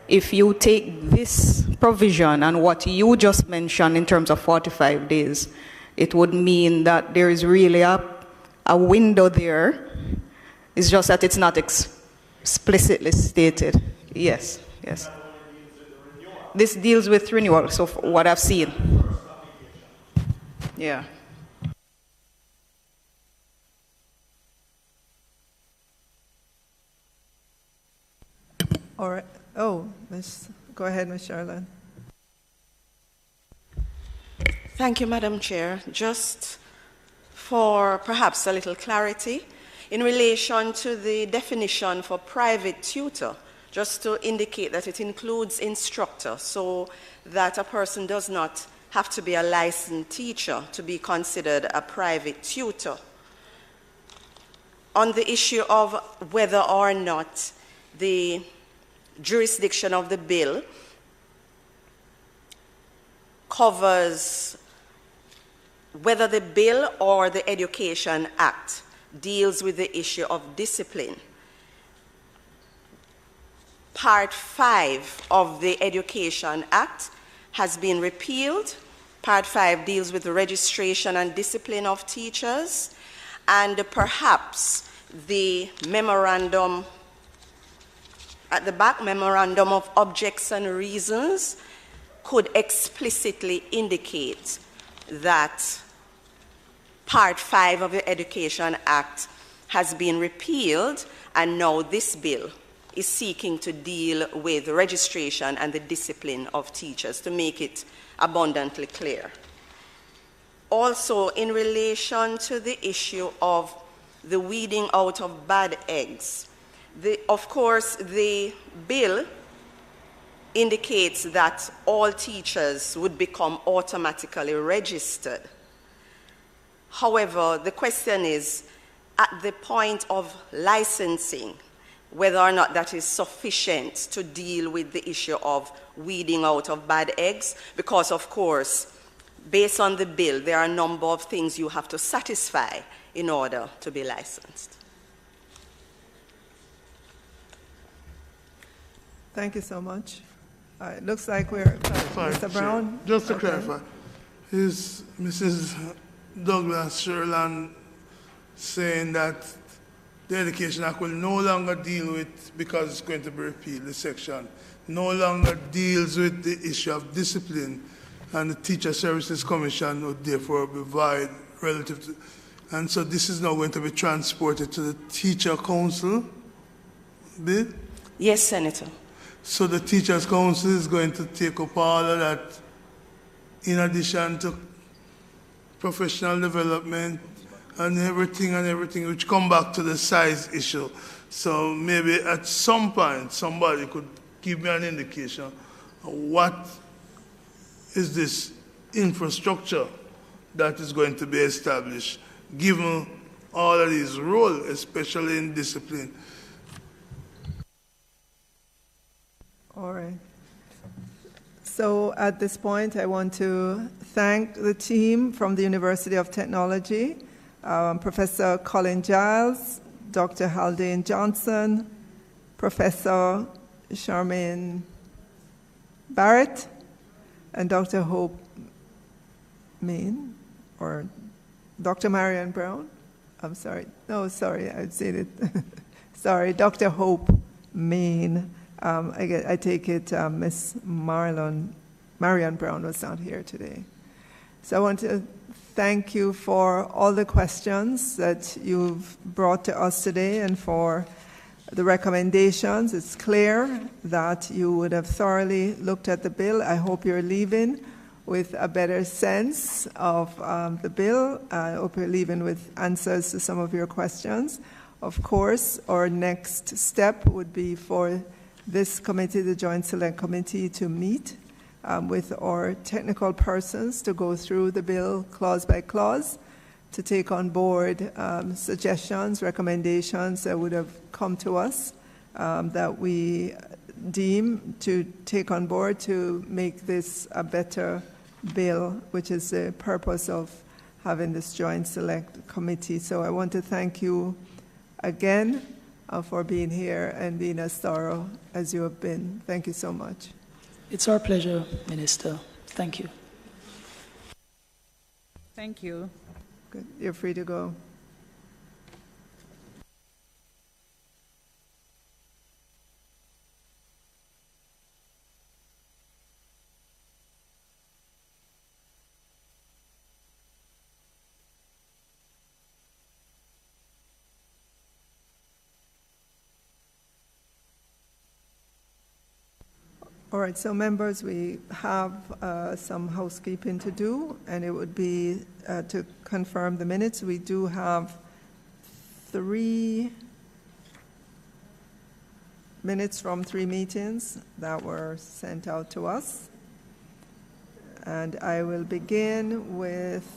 [SPEAKER 6] If you take this provision and what you just mentioned in terms of 45 days, it would mean that there is really a window there. It's just that it's not explicitly stated. Yes. This deals with renewal, so what I've seen. Yeah.
[SPEAKER 3] All right. Oh, go ahead, Ms. Charlotte.
[SPEAKER 13] Thank you, Madam Chair. Just for perhaps a little clarity, in relation to the definition for private tutor, just to indicate that it includes instructor, so that a person does not have to be a licensed teacher to be considered a private tutor. On the issue of whether or not the jurisdiction of the bill covers whether the bill or the Education Act deals with the issue of discipline. Part 5 of the Education Act has been repealed. Part 5 deals with the registration and discipline of teachers, and perhaps the memorandum at the back, memorandum of objects and reasons, could explicitly indicate that Part 5 of the Education Act has been repealed, and now this bill is seeking to deal with registration and the discipline of teachers, to make it abundantly clear. Also, in relation to the issue of the weeding out of bad eggs, of course, the bill indicates that all teachers would become automatically registered. However, the question is, at the point of licensing, whether or not that is sufficient to deal with the issue of weeding out of bad eggs, because of course, based on the bill, there are a number of things you have to satisfy in order to be licensed.
[SPEAKER 3] Thank you so much. It looks like we're, Mr. Brown?
[SPEAKER 7] Just to clarify, is Mrs. Douglas Sherland saying that the Education Act will no longer deal with, because it's going to be repealed, the section, no longer deals with the issue of discipline, and the Teacher Services Commission would therefore be void relative to, and so this is now going to be transported to the Teacher Council bill?
[SPEAKER 13] Yes, Senator.
[SPEAKER 7] So the Teachers Council is going to take up all of that in addition to professional development and everything, which come back to the size issue. So maybe at some point, somebody could give me an indication of what is this infrastructure that is going to be established, given all of these roles, especially in discipline.
[SPEAKER 3] All right. So at this point, I want to thank the team from the University of Technology, Professor Colin Giles, Dr. Haldane Johnson, Professor Charmaine Barrett, and Dr. Hope Main, or Dr. Marianne Brown. I'm sorry. No, sorry, I've said it. Sorry, Dr. Hope Main. I take it Miss Marianne Brown was not here today. So I want to thank you for all the questions that you've brought to us today and for the recommendations. It's clear that you would have thoroughly looked at the bill. I hope you're leaving with a better sense of the bill. I hope you're leaving with answers to some of your questions. Of course, our next step would be for this committee, the Joint Select Committee, to meet with our technical persons to go through the bill clause by clause, to take on board suggestions, recommendations that would have come to us that we deem to take on board to make this a better bill, which is the purpose of having this Joint Select Committee. So I want to thank you again for being here and being as thorough as you have been. Thank you so much.
[SPEAKER 1] It's our pleasure, Minister. Thank you.
[SPEAKER 2] Thank you.
[SPEAKER 3] Good. You're free to go. All right, so members, we have some housekeeping to do, and it would be to confirm the minutes. We do have 3 minutes from 3 meetings that were sent out to us. And I will begin with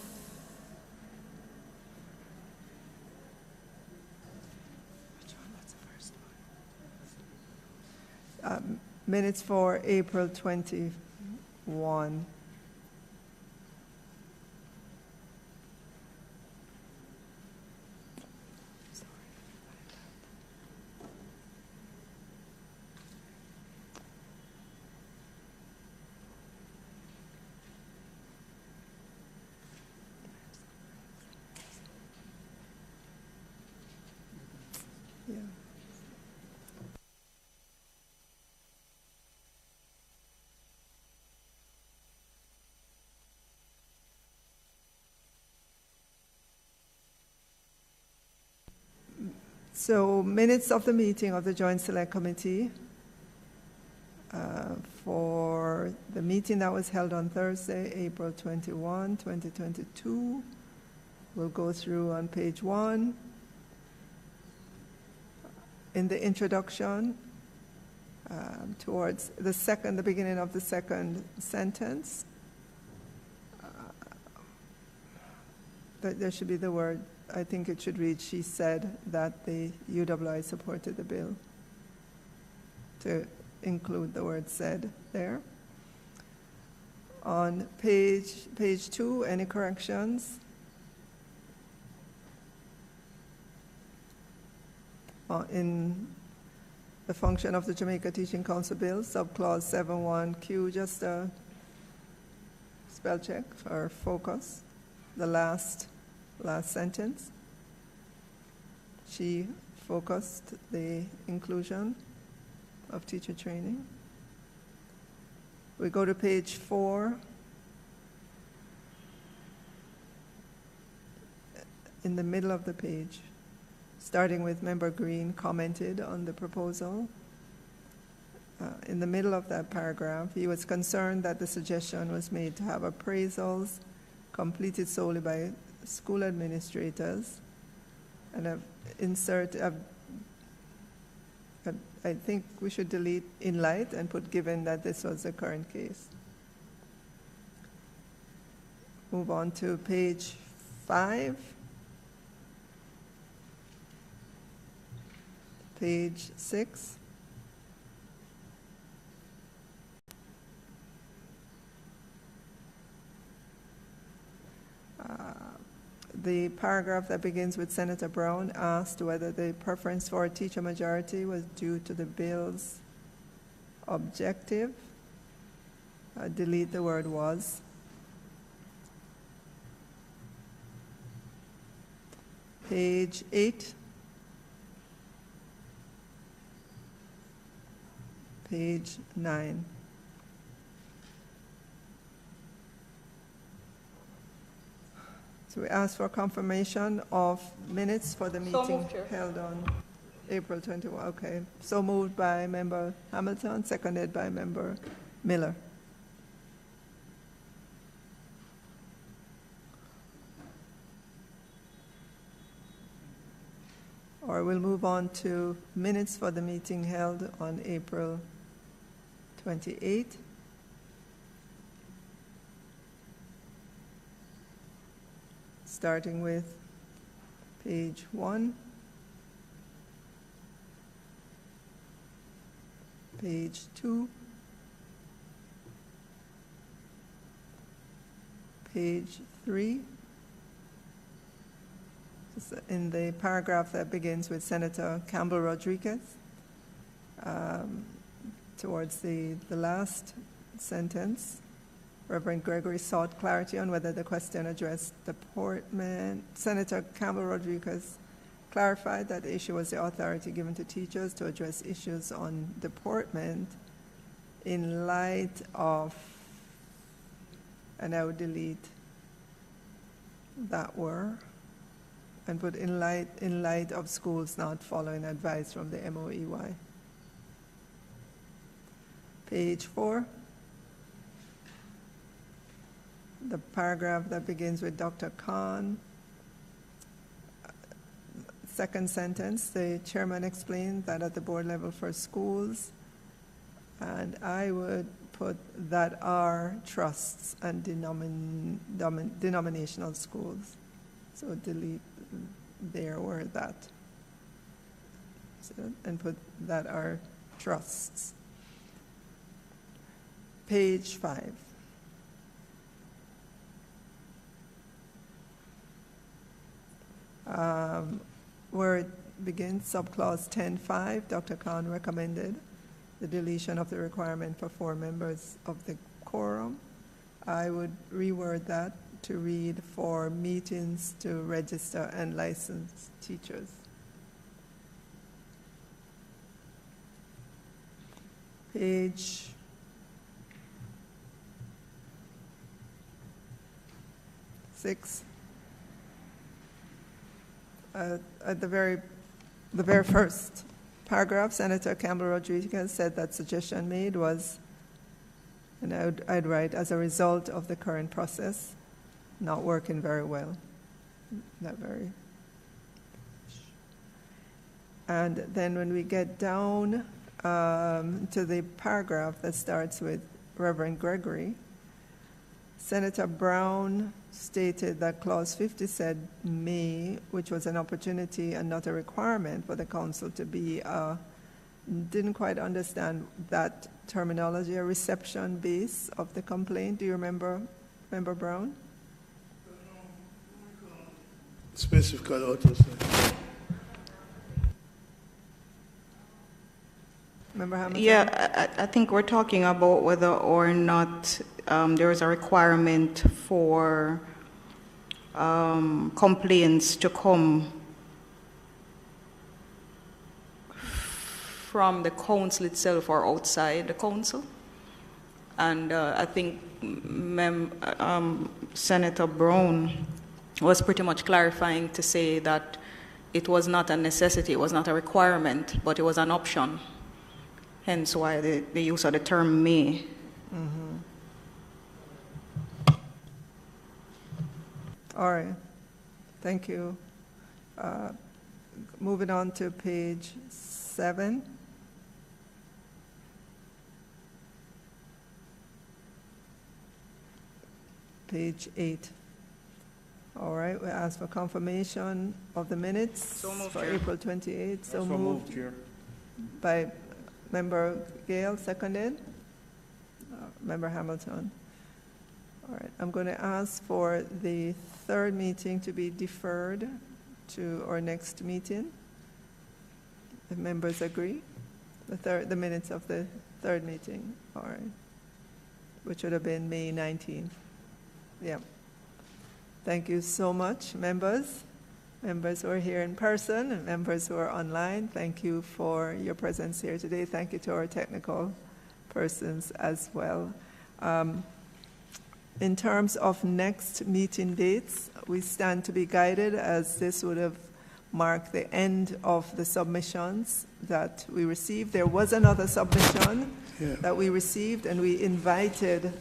[SPEAKER 3] minutes for April 21. Yeah. So minutes of the meeting of the Joint Select Committee for the meeting that was held on Thursday, April 21, 2022. We'll go through on page 1. In the introduction, towards the beginning of the second sentence, there should be the word, I think it should read, she said that the UWI supported the bill, to include the word said there. On page 2, any corrections? In the function of the Jamaica Teaching Council Bill, subclause 7.1q, just a spell check for focus. The last sentence. She focused the inclusion of teacher training. We go to page 4. In the middle of the page, starting with Member Green commented on the proposal. In the middle of that paragraph, he was concerned that the suggestion was made to have appraisals completed solely by school administrators. And I think we should delete in light and put given that this was the current case. Move on to page 5. Page 6. The paragraph that begins with Senator Brown asked whether the preference for a teacher majority was due to the bill's objective. Delete the word was. Page 8. Page 9. So we ask for confirmation of minutes for the meeting held on April 21. Okay. So moved by Member Hamilton, seconded by Member Miller. Or we'll move on to minutes for the meeting held on April 28. Starting with page 1, page 2, page 3. In the paragraph that begins with Senator Campbell Rodriguez, towards the last sentence, Reverend Gregory sought clarity on whether the question addressed deportment. Senator Campbell Rodriguez clarified that the issue was the authority given to teachers to address issues on deportment in light of, and I would delete that word, and put in light of schools not following advice from the MOEY. Page 4. The paragraph that begins with Dr. Khan. Second sentence, the chairman explained that at the board level for schools, and I would put that are trusts and denominational schools. So delete there or that. So, and put that are trusts. Page 5. Where it begins, subclause 10.5, Dr. Khan recommended the deletion of the requirement for 4 members of the quorum. I would reword that to read for meetings to register and license teachers. Page 6. At the very the very first paragraph, Senator Campbell Rodriguez said that suggestion made was, and I'd write, as a result of the current process not working very well. Not very. And then when we get down to the paragraph that starts with Reverend Gregory, Senator Brown stated that Clause 50 said may, which was an opportunity and not a requirement for the council to be, didn't quite understand that terminology, a reception base of the complaint. Do you remember, Member Brown?
[SPEAKER 7] Specifically, autos.
[SPEAKER 3] Member Hamilton?
[SPEAKER 6] Yeah, I think we're talking about whether or not there is a requirement for complaints to come from the council itself or outside the council. And I think Senator Brown was pretty much clarifying to say that it was not a necessity, it was not a requirement, but it was an option. Hence why the use of the term may.
[SPEAKER 3] Mm-hmm. All right. Thank you. Moving on to page 7. Page 8. All right, we ask for confirmation of the minutes for April 28th. So moved. Chair. By Member Gale, seconded. Member Hamilton. All right, I'm going to ask for the third meeting to be deferred to our next meeting. If members agree, the minutes of the third meeting, all right, which would have been May 19th. Yeah. Thank you so much, members. Members who are here in person and members who are online, thank you for your presence here today. Thank you to our technical persons as well. In terms of next meeting dates, we stand to be guided as this would have marked the end of the submissions that we received. There was another submission that we received, and we invited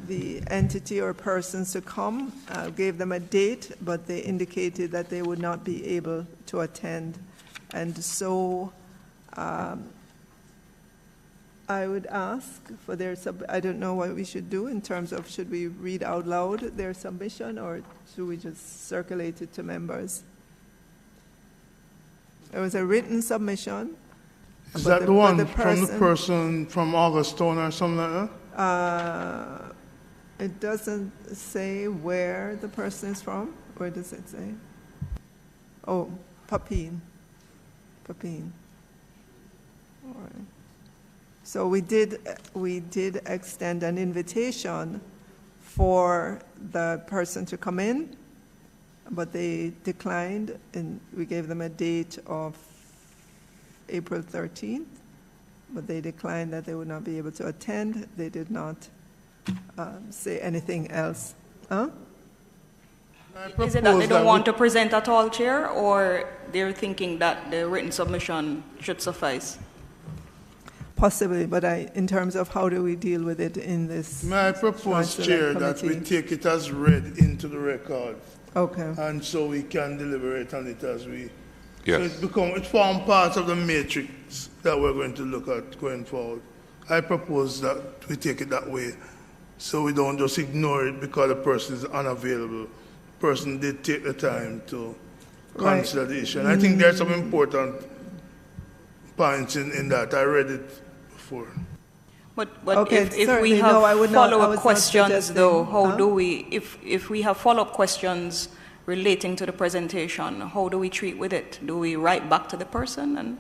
[SPEAKER 3] the entity or persons to come, gave them a date, but they indicated that they would not be able to attend. And so I would ask for their I don't know what we should do in terms of, should we read out loud their submission or should we just circulate it to members? There was a written submission.
[SPEAKER 7] Is that the one from the person from Augustone or something like that?
[SPEAKER 3] It doesn't say where the person is from. Where does it say? Oh, Papine. Papine. All right. So we did extend an invitation for the person to come in, but they declined, and we gave them a date of April 13th, but they declined that they would not be able to attend. They did not say anything else. Huh?
[SPEAKER 6] Is it that they don't want to present at all, Chair, or they're thinking that the written submission should suffice?
[SPEAKER 3] Possibly, but in terms of how do we deal with it in this?
[SPEAKER 7] May I propose, Chair, that we take it as read into the record.
[SPEAKER 3] Okay.
[SPEAKER 7] And so we can deliberate on it as we...
[SPEAKER 10] Yes.
[SPEAKER 7] So it forms part of the matrix that we're going to look at going forward. I propose that we take it that way, so we don't just ignore it because the person is unavailable. The person did take the time to consider the issue. And I think there's some important points in that. I read it before.
[SPEAKER 6] But
[SPEAKER 3] okay,
[SPEAKER 6] if we have follow-up questions, though, how do we, if we have follow-up questions relating to the presentation, how do we treat with it? Do we write back to the person? And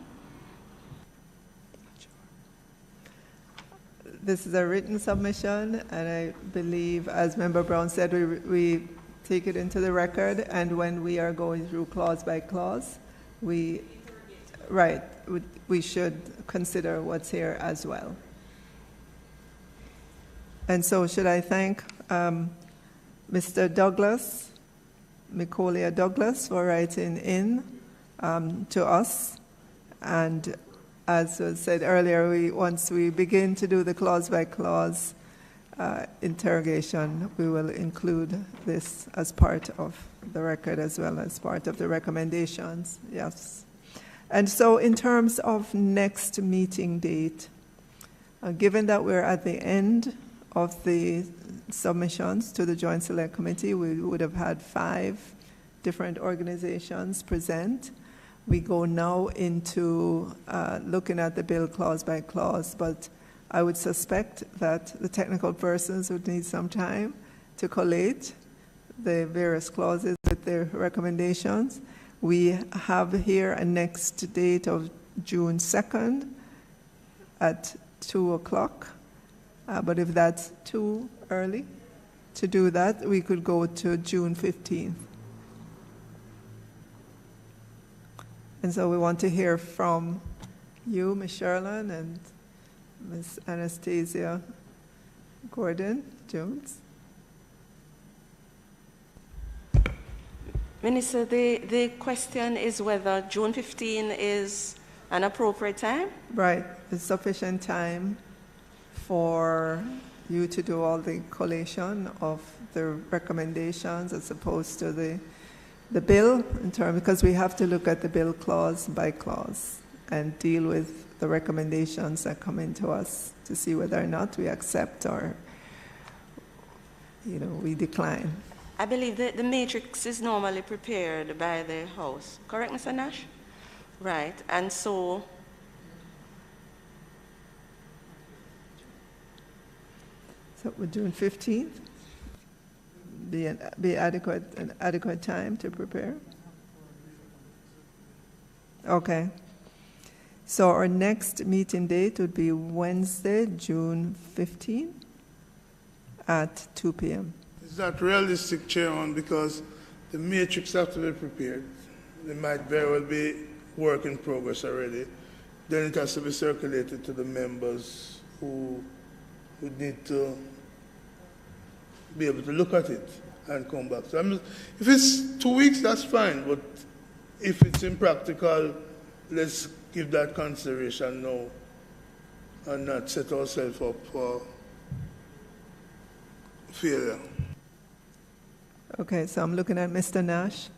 [SPEAKER 3] this is a written submission, and I believe, as Member Brown said, we take it into the record, and when we are going through clause by clause, we should consider what's here as well. And so should I thank Mr. Douglas, Micolia Douglas, for writing in to us. And as was said earlier, once we begin to do the clause-by-clause interrogation, we will include this as part of the record as well as part of the recommendations. Yes. And so in terms of next meeting date, given that we're at the end of the submissions to the Joint Select Committee, we would have had 5 different organizations present. We go now into looking at the bill clause by clause, but I would suspect that the technical persons would need some time to collate the various clauses with their recommendations. We have here a next date of June 2nd at 2 o'clock, but if that's too early to do that, we could go to June 15th. And so we want to hear from you, Ms. Sherlin, and Ms. Anastasia Gordon-Jones.
[SPEAKER 13] Minister, the question is whether June 15 is an appropriate time?
[SPEAKER 3] Right. It's sufficient time for you to do all the collation of the recommendations as opposed to the bill, in terms, because we have to look at the bill clause by clause and deal with the recommendations that come into us to see whether or not we accept or, we decline.
[SPEAKER 13] I believe that the matrix is normally prepared by the House. Correct, Mr. Nash? Right. And so
[SPEAKER 3] would June 15th be an adequate time to prepare? Okay. So our next meeting date would be Wednesday, June 15th at 2 p.m.
[SPEAKER 7] Is that realistic, Chairman? Because the matrix have to be prepared. There might very well be work in progress already. Then it has to be circulated to the members who would need to be able to look at it and come back. So if it's 2 weeks, that's fine. But if it's impractical, let's give that consideration now and not set ourselves up for failure.
[SPEAKER 3] Okay, so I'm looking at Mr. Nash.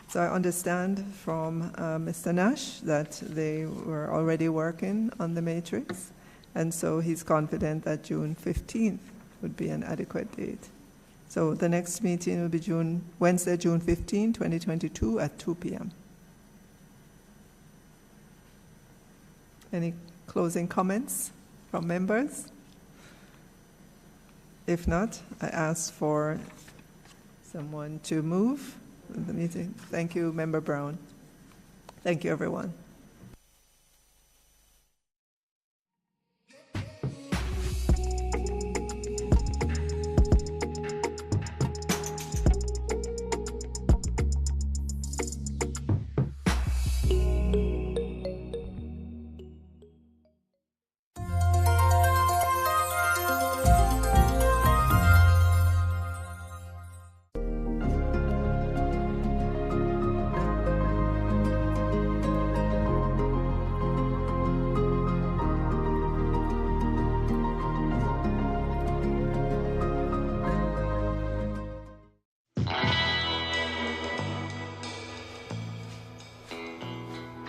[SPEAKER 3] So I understand from Mr. Nash that they were already working on the matrix, and so he's confident that June 15th would be an adequate date. So the next meeting will be Wednesday, June 15, 2022 at 2 p.m. Any closing comments from members? If not, I ask for someone to move the meeting. Thank you, Member Brown. Thank you, everyone.